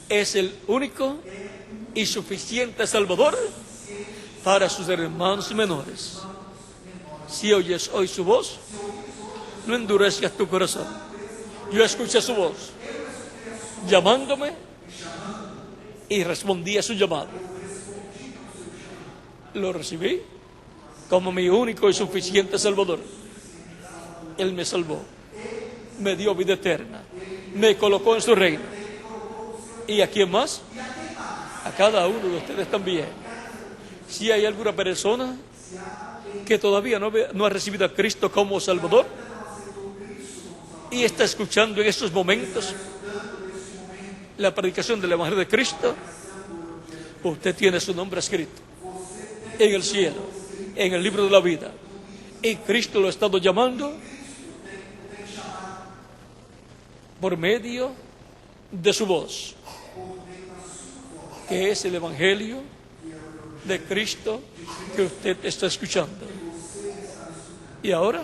es el único y suficiente Salvador para sus hermanos menores. Si oyes hoy su voz, no endurezcas tu corazón. Yo escuché su voz llamándome y respondí a su llamado. Lo recibí como mi único y suficiente Salvador. Él me salvó, me dio vida eterna, me colocó en su reino. ¿Y a quién más? A cada uno de ustedes también. Si hay alguna persona que todavía no ha recibido a Cristo como Salvador y está escuchando en estos momentos la predicación del Evangelio de Cristo, usted tiene su nombre escrito en el cielo, en el libro de la vida, y Cristo lo ha estado llamando por medio de su voz, que es el Evangelio de Cristo que usted está escuchando. Y ahora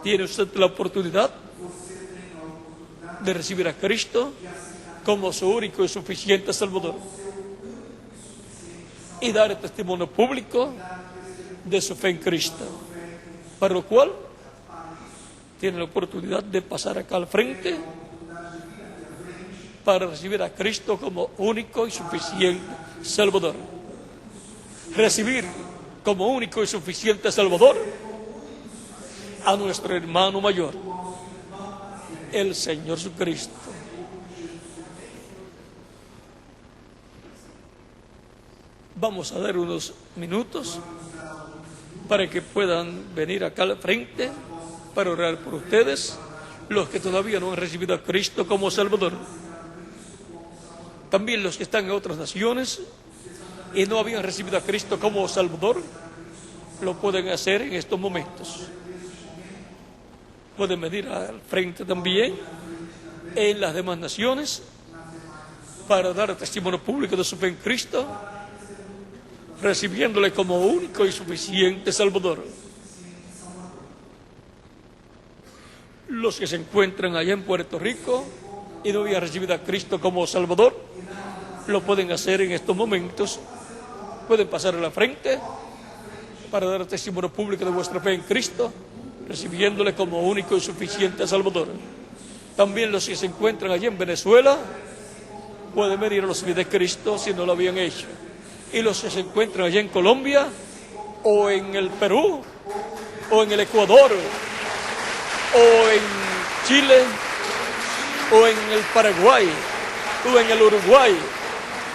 tiene usted la oportunidad de recibir a Cristo como su único y suficiente Salvador y dar el testimonio público de su fe en Cristo, para lo cual tiene la oportunidad de pasar acá al frente para recibir a Cristo como único y suficiente Salvador. Recibir como único y suficiente Salvador a nuestro hermano mayor, el Señor Jesucristo. Vamos a dar unos minutos para que puedan venir acá al frente para orar por ustedes, los que todavía no han recibido a Cristo como Salvador. También los que están en otras naciones y no habían recibido a Cristo como Salvador, lo pueden hacer en estos momentos. Pueden venir al frente también en las demás naciones para dar testimonio público de su fe en Cristo, recibiéndole como único y suficiente Salvador. Los que se encuentran allá en Puerto Rico y no habían recibido a Cristo como Salvador, lo pueden hacer en estos momentos. Pueden pasar a la frente para dar testimonio público de vuestra fe en Cristo, recibiéndole como único y suficiente Salvador. También los que se encuentran allí en Venezuela pueden venir a los pies de Cristo si no lo habían hecho. Y los que se encuentran allí en Colombia, o en el Perú, o en el Ecuador, o en Chile, o en el Paraguay, o en el Uruguay,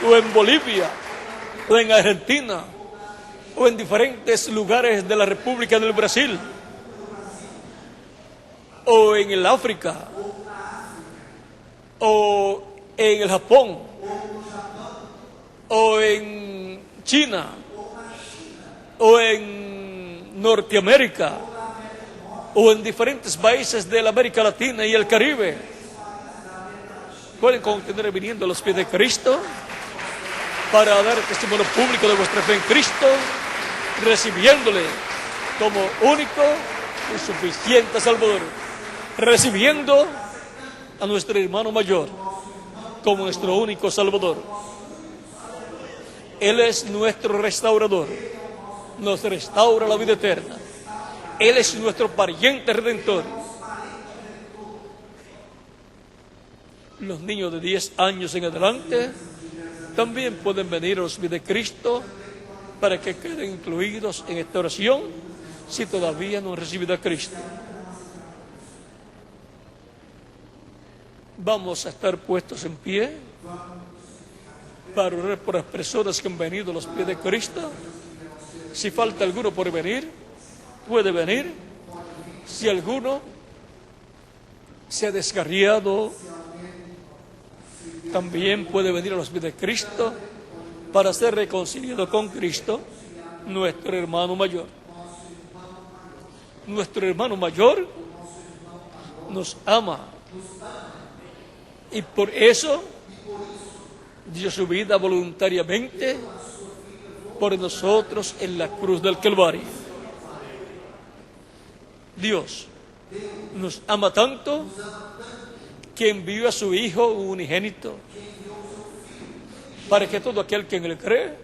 o en Bolivia, o en Argentina, o en diferentes lugares de la República del Brasil, o en el África, o en el Japón, o en China, o en Norteamérica, o en diferentes países de la América Latina y el Caribe, pueden continuar viniendo a los pies de Cristo para dar testimonio público de vuestra fe en Cristo, recibiéndole como único y suficiente Salvador, recibiendo a nuestro hermano mayor como nuestro único Salvador. Él es nuestro restaurador, nos restaura la vida eterna. Él es nuestro pariente redentor. Los niños de 10 años en adelante también pueden venir a los pies de Cristo para que queden incluidos en esta oración si todavía no han recibido a Cristo. Vamos a estar puestos en pie para orar por las personas que han venido a los pies de Cristo. Si falta alguno por venir, puede venir. Si alguno se ha descarriado, también puede venir a los pies de Cristo para ser reconciliado con Cristo, nuestro hermano mayor. Nuestro hermano mayor nos ama y por eso dio su vida voluntariamente por nosotros en la cruz del Calvario. Dios nos ama tanto que envió a su Hijo unigénito para que todo aquel que en él cree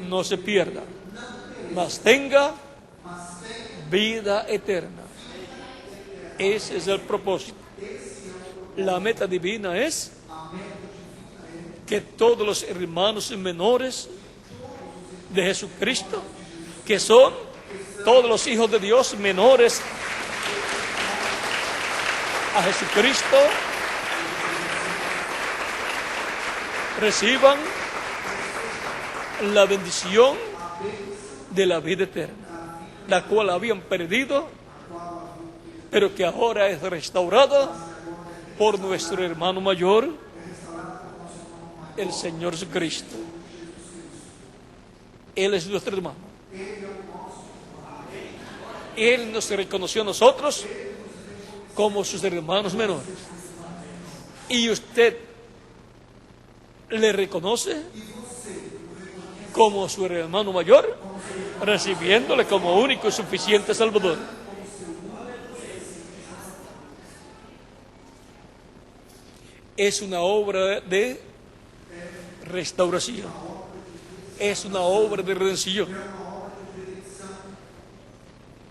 no se pierda, mas tenga vida eterna. Ese es el propósito. La meta divina es que todos los hermanos menores de Jesucristo, que son todos los hijos de Dios menores a Jesucristo, reciban la bendición de la vida eterna, la cual habían perdido, pero que ahora es restaurada por nuestro hermano mayor, el Señor Jesucristo. Él es nuestro hermano. Él nos reconoció a nosotros como sus hermanos menores. Y usted le reconoce como su hermano mayor, recibiéndole como único y suficiente Salvador. Es una obra de restauración. Es una obra de redención.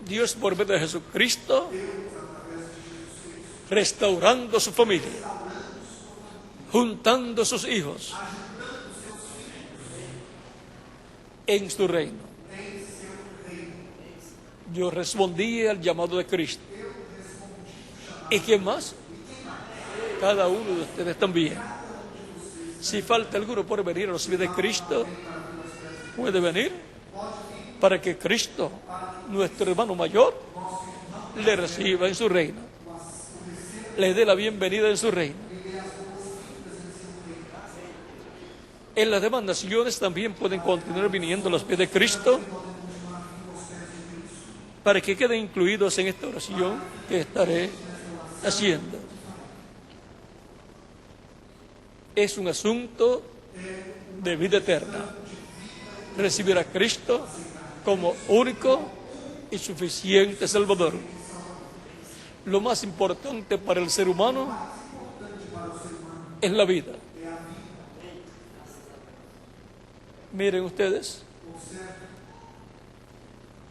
Dios, por medio de Jesucristo, restaurando su familia, juntando sus hijos en su reino. Yo respondí al llamado de Cristo. ¿Y quién más? Cada uno de ustedes también. Si falta alguno por venir a los pies de Cristo, puede venir para que Cristo, nuestro hermano mayor, le reciba en su reino, le dé la bienvenida en su reino. En las demás naciones también pueden continuar viniendo a los pies de Cristo para que queden incluidos en esta oración que estaré haciendo. Es un asunto de vida eterna. Recibir a Cristo como único y suficiente Salvador. Lo más importante para el ser humano es la vida. Miren ustedes,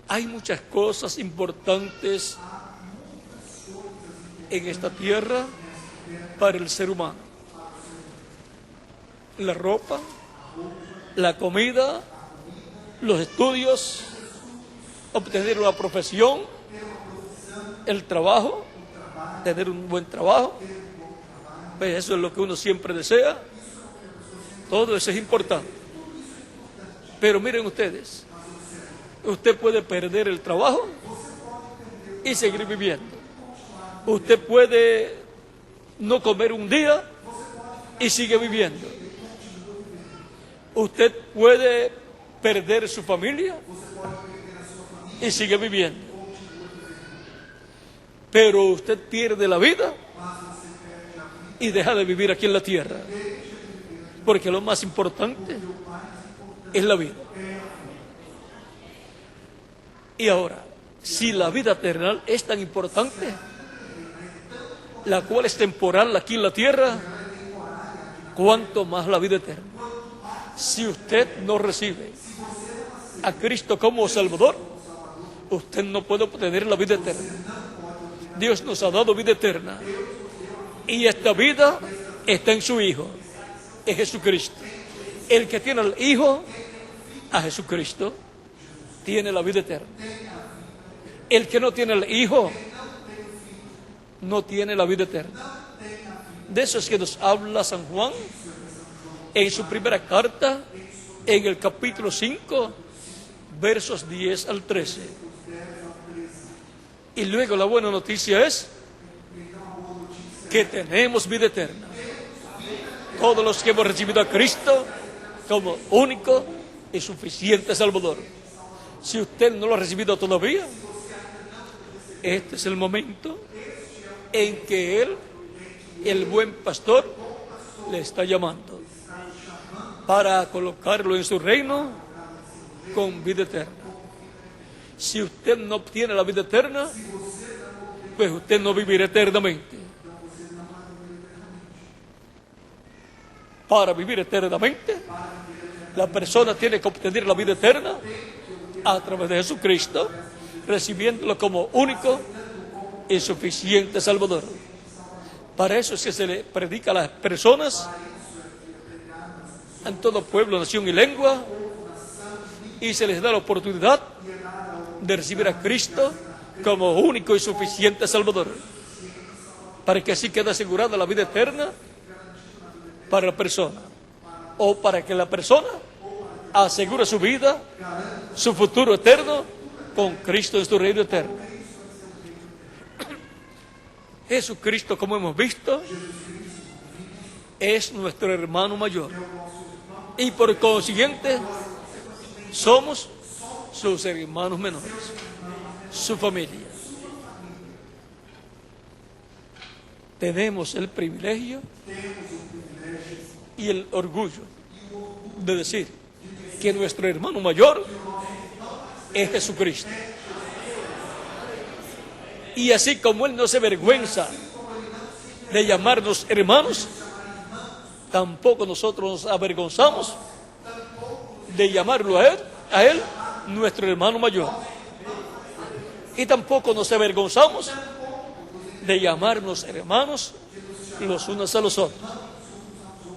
hay muchas cosas importantes en esta tierra para el ser humano. La ropa, la comida, los estudios, obtener una profesión, el trabajo, tener un buen trabajo, pues eso es lo que uno siempre desea. Todo eso es importante. Pero miren ustedes, usted puede perder el trabajo y seguir viviendo. Usted puede no comer un día y sigue viviendo. Usted puede perder su familia y sigue viviendo. Pero usted pierde la vida y deja de vivir aquí en la tierra. Porque lo más importante es la vida. Y ahora, si la vida terrenal es tan importante, la cual es temporal aquí en la tierra, ¿cuánto más la vida eterna? Si usted no recibe a Cristo como Salvador, usted no puede obtener la vida eterna. Dios nos ha dado vida eterna. Y esta vida está en su Hijo, es Jesucristo. El que tiene al Hijo, a Jesucristo, tiene la vida eterna. El que no tiene al Hijo, no tiene la vida eterna. De eso es que nos habla San Juan en su primera carta, en el capítulo 5, versos 10 al 13. Y luego la buena noticia es que tenemos vida eterna. Todos los que hemos recibido a Cristo como único y suficiente Salvador. Si usted no lo ha recibido todavía, este es el momento en que Él, el buen pastor, le está llamando para colocarlo en su reino con vida eterna. Si usted no obtiene la vida eterna, pues usted no vivirá eternamente. Para vivir eternamente, la persona tiene que obtener la vida eterna a través de Jesucristo, recibiéndolo como único y suficiente Salvador. Para eso es que se le predica a las personas en todo pueblo, nación y lengua, y se les da la oportunidad de recibir a Cristo como único y suficiente Salvador, para que así quede asegurada la vida eterna para la persona, o para que la persona asegure su vida, su futuro eterno con Cristo en su reino eterno. Jesucristo, como hemos visto, es nuestro hermano mayor, y por consiguiente somos sus hermanos menores, su familia. Tenemos el privilegio y el orgullo de decir que nuestro hermano mayor es Jesucristo. Y así como Él no se avergüenza de llamarnos hermanos, tampoco nosotros nos avergonzamos de llamarlo a Él nuestro hermano mayor. Y tampoco nos avergonzamos de llamarnos hermanos los unos a los otros.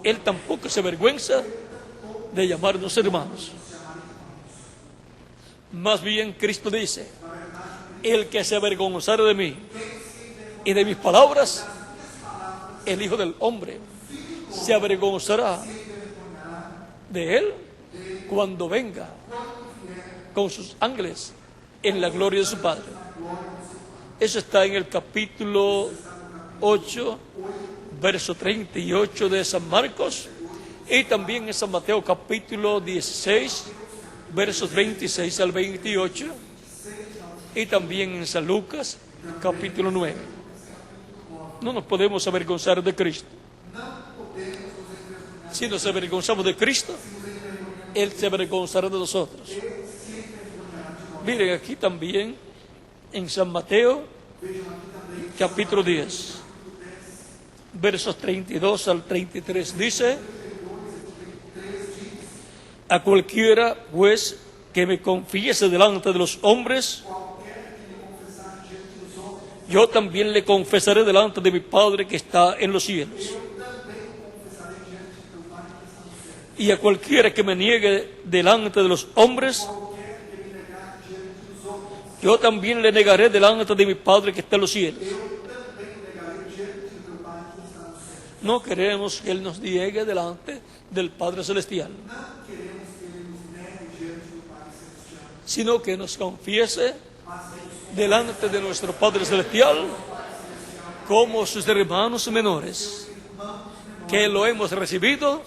Él tampoco se avergüenza de llamarnos hermanos. Más bien Cristo dice: el que se avergonzare de mí y de mis palabras, el Hijo del Hombre se avergonzará de él cuando venga con sus ángeles en la gloria de su Padre. Eso está en el capítulo 8, verso 38 de San Marcos, y también en San Mateo capítulo 16, versos 26 al 28, y también en San Lucas capítulo 9. No nos podemos avergonzar de Cristo. Si nos avergonzamos de Cristo, Él se avergonzará de nosotros. Miren aquí también en San Mateo capítulo 10, versos 32 al 33, dice: a cualquiera pues que me confiese delante de los hombres, yo también le confesaré delante de mi Padre que está en los cielos. Y a cualquiera que me niegue delante de los hombres, yo también le negaré delante de mi Padre que está en los cielos. No queremos que Él nos niegue delante del Padre Celestial. sino que nos confiese delante de nuestro Padre Celestial como sus hermanos menores, que lo hemos recibido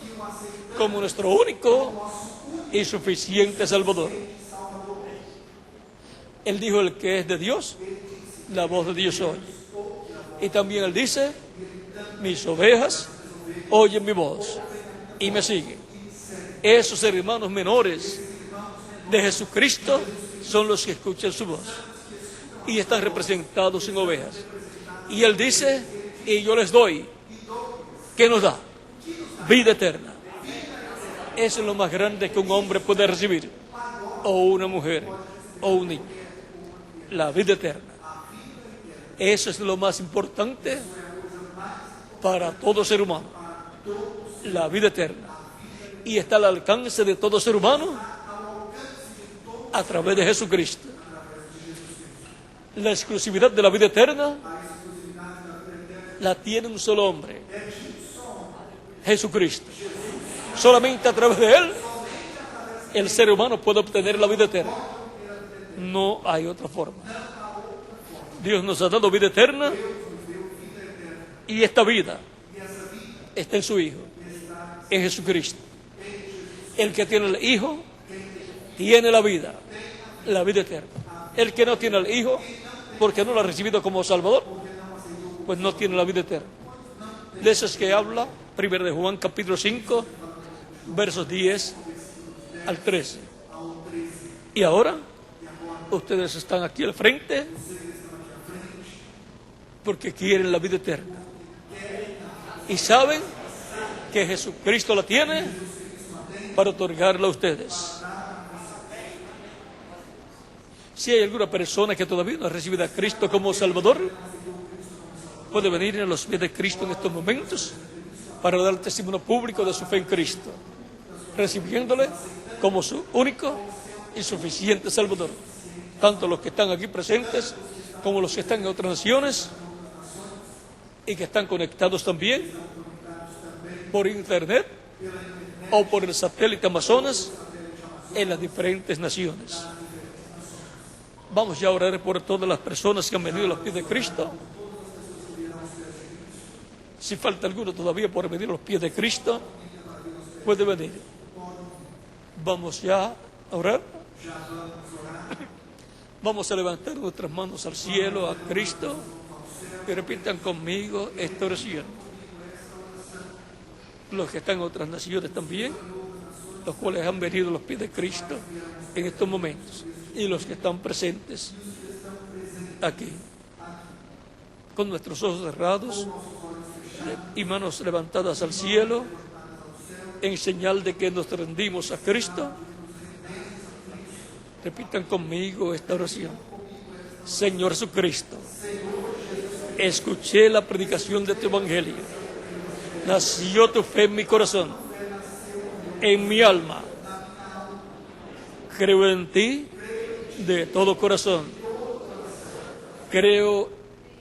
como nuestro único y suficiente Salvador. Él dijo: el que es de Dios, la voz de Dios oye. Y también Él dice: mis ovejas oyen mi voz y me siguen. Esos hermanos menores de Jesucristo son los que escuchan su voz y están representados en ovejas. Y Él dice: y yo les doy, ¿qué nos da? Vida eterna. Eso es lo más grande que un hombre puede recibir, o una mujer, o un niño. La vida eterna. Eso es lo más importante para todo ser humano. La vida eterna. Y está al alcance de todo ser humano a través de Jesucristo. La exclusividad de la vida eterna la tiene un solo hombre: Jesucristo. Solamente a través de Él el ser humano puede obtener la vida eterna. No hay otra forma. Dios nos ha dado vida eterna, y esta vida está en su Hijo, en Jesucristo. El que tiene el Hijo tiene la vida eterna. El que no tiene al Hijo, porque no lo ha recibido como Salvador, pues no tiene la vida eterna. De eso es que habla 1 de Juan capítulo 5, versos 10 al 13. Y ahora ustedes están aquí al frente porque quieren la vida eterna y saben que Jesucristo la tiene para otorgarla a ustedes. Si hay alguna persona que todavía no ha recibido a Cristo como Salvador, puede venir a los pies de Cristo en estos momentos para dar el testimonio público de su fe en Cristo, recibiéndole como su único y suficiente Salvador. Tanto los que están aquí presentes como los que están en otras naciones y que están conectados también por internet o por el satélite Amazonas en las diferentes naciones. Vamos ya a orar por todas las personas que han venido a los pies de Cristo. Si falta alguno todavía por venir a los pies de Cristo, puede venir. Vamos ya a orar. Vamos a levantar nuestras manos al cielo, a Cristo, y repitan conmigo esta oración. Los que están en otras naciones también, los cuales han venido a los pies de Cristo en estos momentos, y los que están presentes aquí, con nuestros ojos cerrados y manos levantadas al cielo, en señal de que nos rendimos a Cristo. Repitan conmigo esta oración. Señor Jesucristo, escuché la predicación de tu evangelio, nació tu fe en mi corazón, en mi alma. Creo en ti de todo corazón. Creo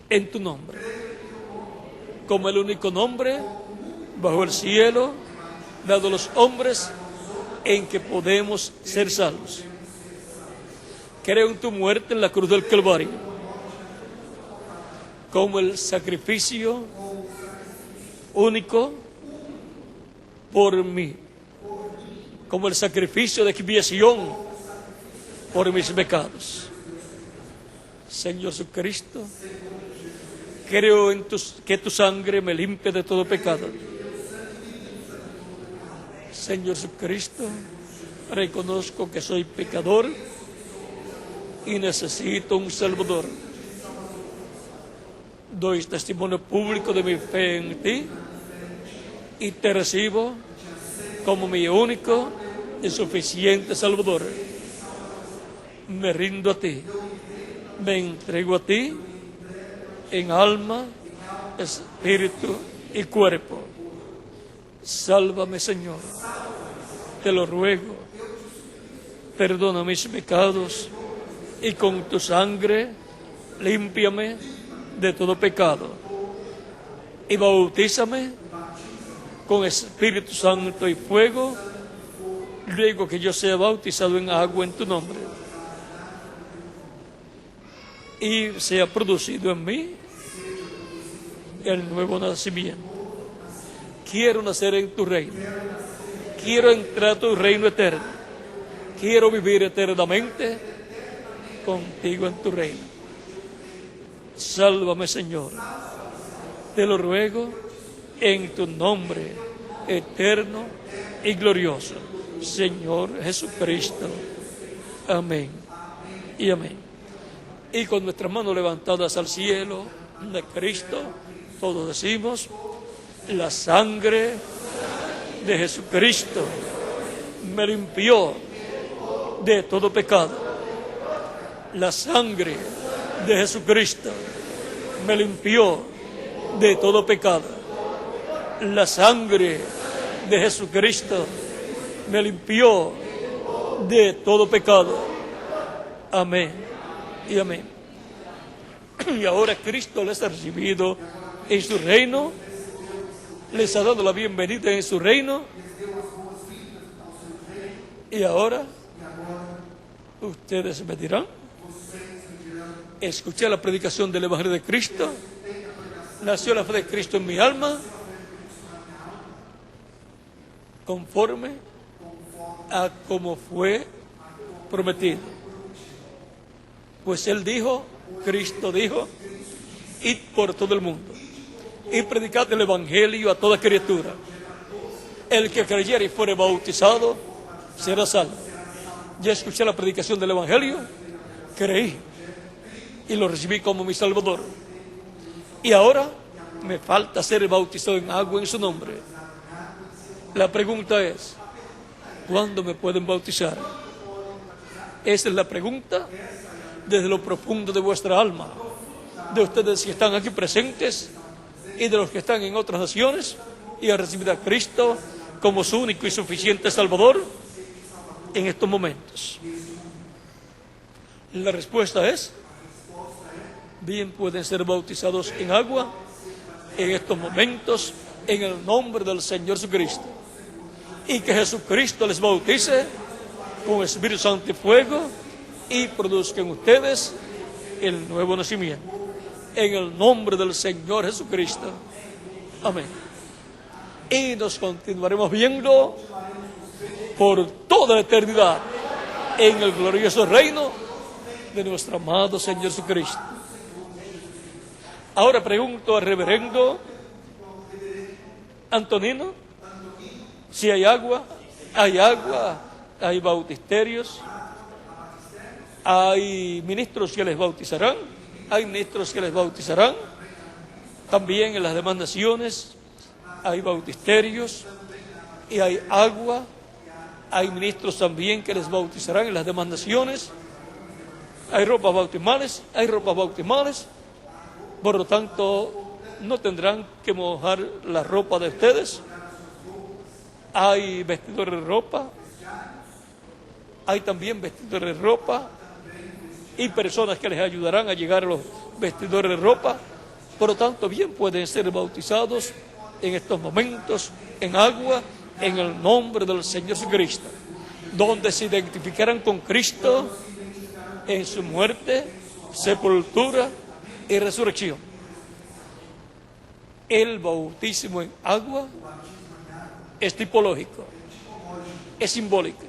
en tu nombre como el único nombre bajo el cielo dado a los hombres en que podemos ser salvos. Creo en tu muerte en la cruz del Calvario como el sacrificio único por mí, como el sacrificio de expiación por mis pecados. Señor Jesucristo, creo en que tu sangre me limpia de todo pecado. Señor Jesucristo, reconozco que soy pecador y necesito un Salvador. Doy testimonio público de mi fe en ti y te recibo como mi único y suficiente Salvador. Me rindo a ti, me entrego a ti en alma, espíritu y cuerpo. Sálvame, Señor, te lo ruego. Perdona mis pecados y con tu sangre límpiame de todo pecado y bautízame con Espíritu Santo y fuego luego que yo sea bautizado en agua en tu nombre. y sea producido en mí el nuevo nacimiento. Quiero nacer en tu reino. Quiero entrar a tu reino eterno. Quiero vivir eternamente contigo en tu reino. Sálvame, Señor. Te lo ruego en tu nombre eterno y glorioso, Señor Jesucristo. Amén y amén. Y con nuestras manos levantadas al cielo de Cristo, todos decimos: la sangre de Jesucristo me limpió de todo pecado. La sangre de Jesucristo me limpió de todo pecado. La sangre de Jesucristo me limpió de todo pecado. Amén y amén. Y ahora Cristo les ha recibido en su reino, les ha dado la bienvenida en su reino, y ahora ustedes me dirán: escuché la predicación del Evangelio de Cristo, nació la fe de Cristo en mi alma, conforme a como fue prometido. Pues Él dijo, Cristo dijo: id por todo el mundo y predicad el Evangelio a toda criatura. El que creyere y fuere bautizado será salvo. Ya escuché la predicación del Evangelio, creí y lo recibí como mi Salvador. Y ahora me falta ser bautizado en agua en su nombre. La pregunta es: ¿cuándo me pueden bautizar? Esa es la pregunta desde lo profundo de vuestra alma, de ustedes que están aquí presentes y de los que están en otras naciones y han recibido a Cristo como su único y suficiente Salvador en estos momentos. La respuesta es: bien, pueden ser bautizados en agua en estos momentos en el nombre del Señor Jesucristo, y que Jesucristo les bautice con Espíritu Santo y fuego y produzca en ustedes el nuevo nacimiento en el nombre del Señor Jesucristo. Amén. Y nos continuaremos viendo por toda la eternidad en el glorioso reino de nuestro amado Señor Jesucristo. Ahora pregunto al reverendo Antonino si hay agua, hay bautisterios, hay ministros que les bautizarán, también en las demás naciones hay bautisterios y hay agua, hay ministros también que les bautizarán en las demás naciones, hay ropas bautismales, por lo tanto no tendrán que mojar la ropa de ustedes. Hay vestidores de ropa, hay también vestidores de ropa y personas que les ayudarán a llegar a los vestidores de ropa. Por lo tanto, bien pueden ser bautizados en estos momentos en agua en el nombre del Señor Jesucristo, donde se identificarán con Cristo en su muerte, sepultura y resurrección. El bautismo en agua es tipológico, es simbólico.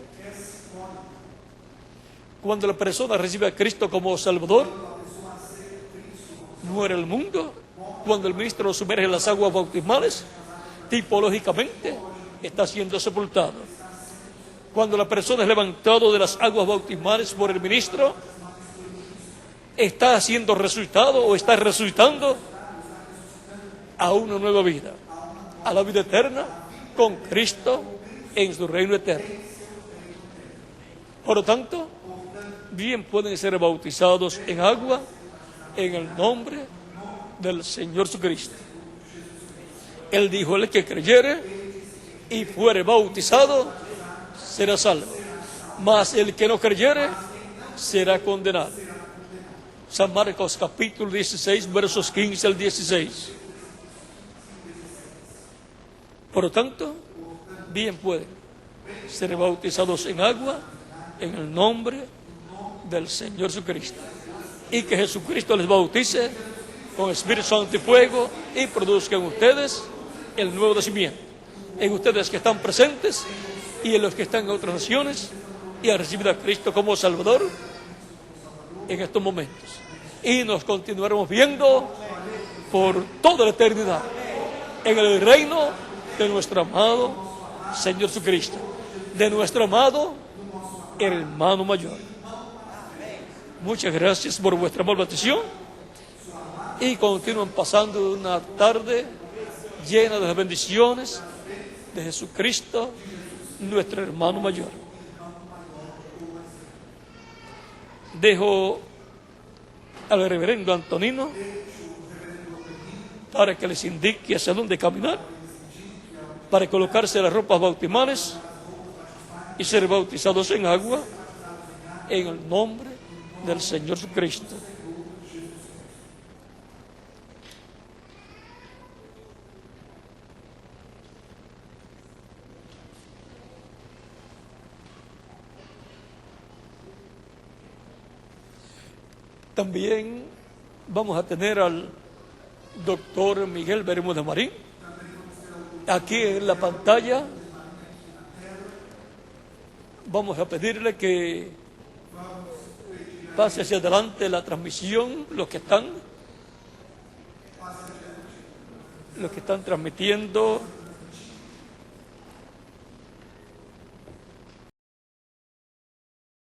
Cuando la persona recibe a Cristo como Salvador, muere el mundo. Cuando el ministro lo sumerge en las aguas bautismales, tipológicamente está siendo sepultado. Cuando la persona es levantado de las aguas bautismales por el ministro, está siendo resucitado o está resucitando a una nueva vida, a la vida eterna con Cristo en su reino eterno. Por lo tanto, bien pueden ser bautizados en agua en el nombre del Señor Jesucristo. Él dijo: el que creyere y fuere bautizado será salvo, mas el que no creyere será condenado. San Marcos capítulo 16 versos 15 al 16. Por lo tanto, bien pueden ser bautizados en agua en el nombre del Señor Jesucristo. y que Jesucristo les bautice con Espíritu Santo y fuego y produzca en ustedes el nuevo nacimiento. En ustedes que están presentes y en los que están en otras naciones y han recibido a Cristo como Salvador en estos momentos. Y nos continuaremos viendo por toda la eternidad en el reino de nuestro amado Señor Jesucristo, de nuestro amado hermano mayor. Muchas gracias por vuestra amable atención y continúen pasando una tarde llena de las bendiciones de Jesucristo, nuestro hermano mayor. Dejo al reverendo Antonino para que les indique hacia dónde caminar, para colocarse las ropas bautismales y ser bautizados en agua en el nombre del Señor Jesucristo. También vamos a tener al doctor Miguel Bermúdez Marín aquí en la pantalla. Vamos a pedirle que pase hacia adelante la transmisión, los que están transmitiendo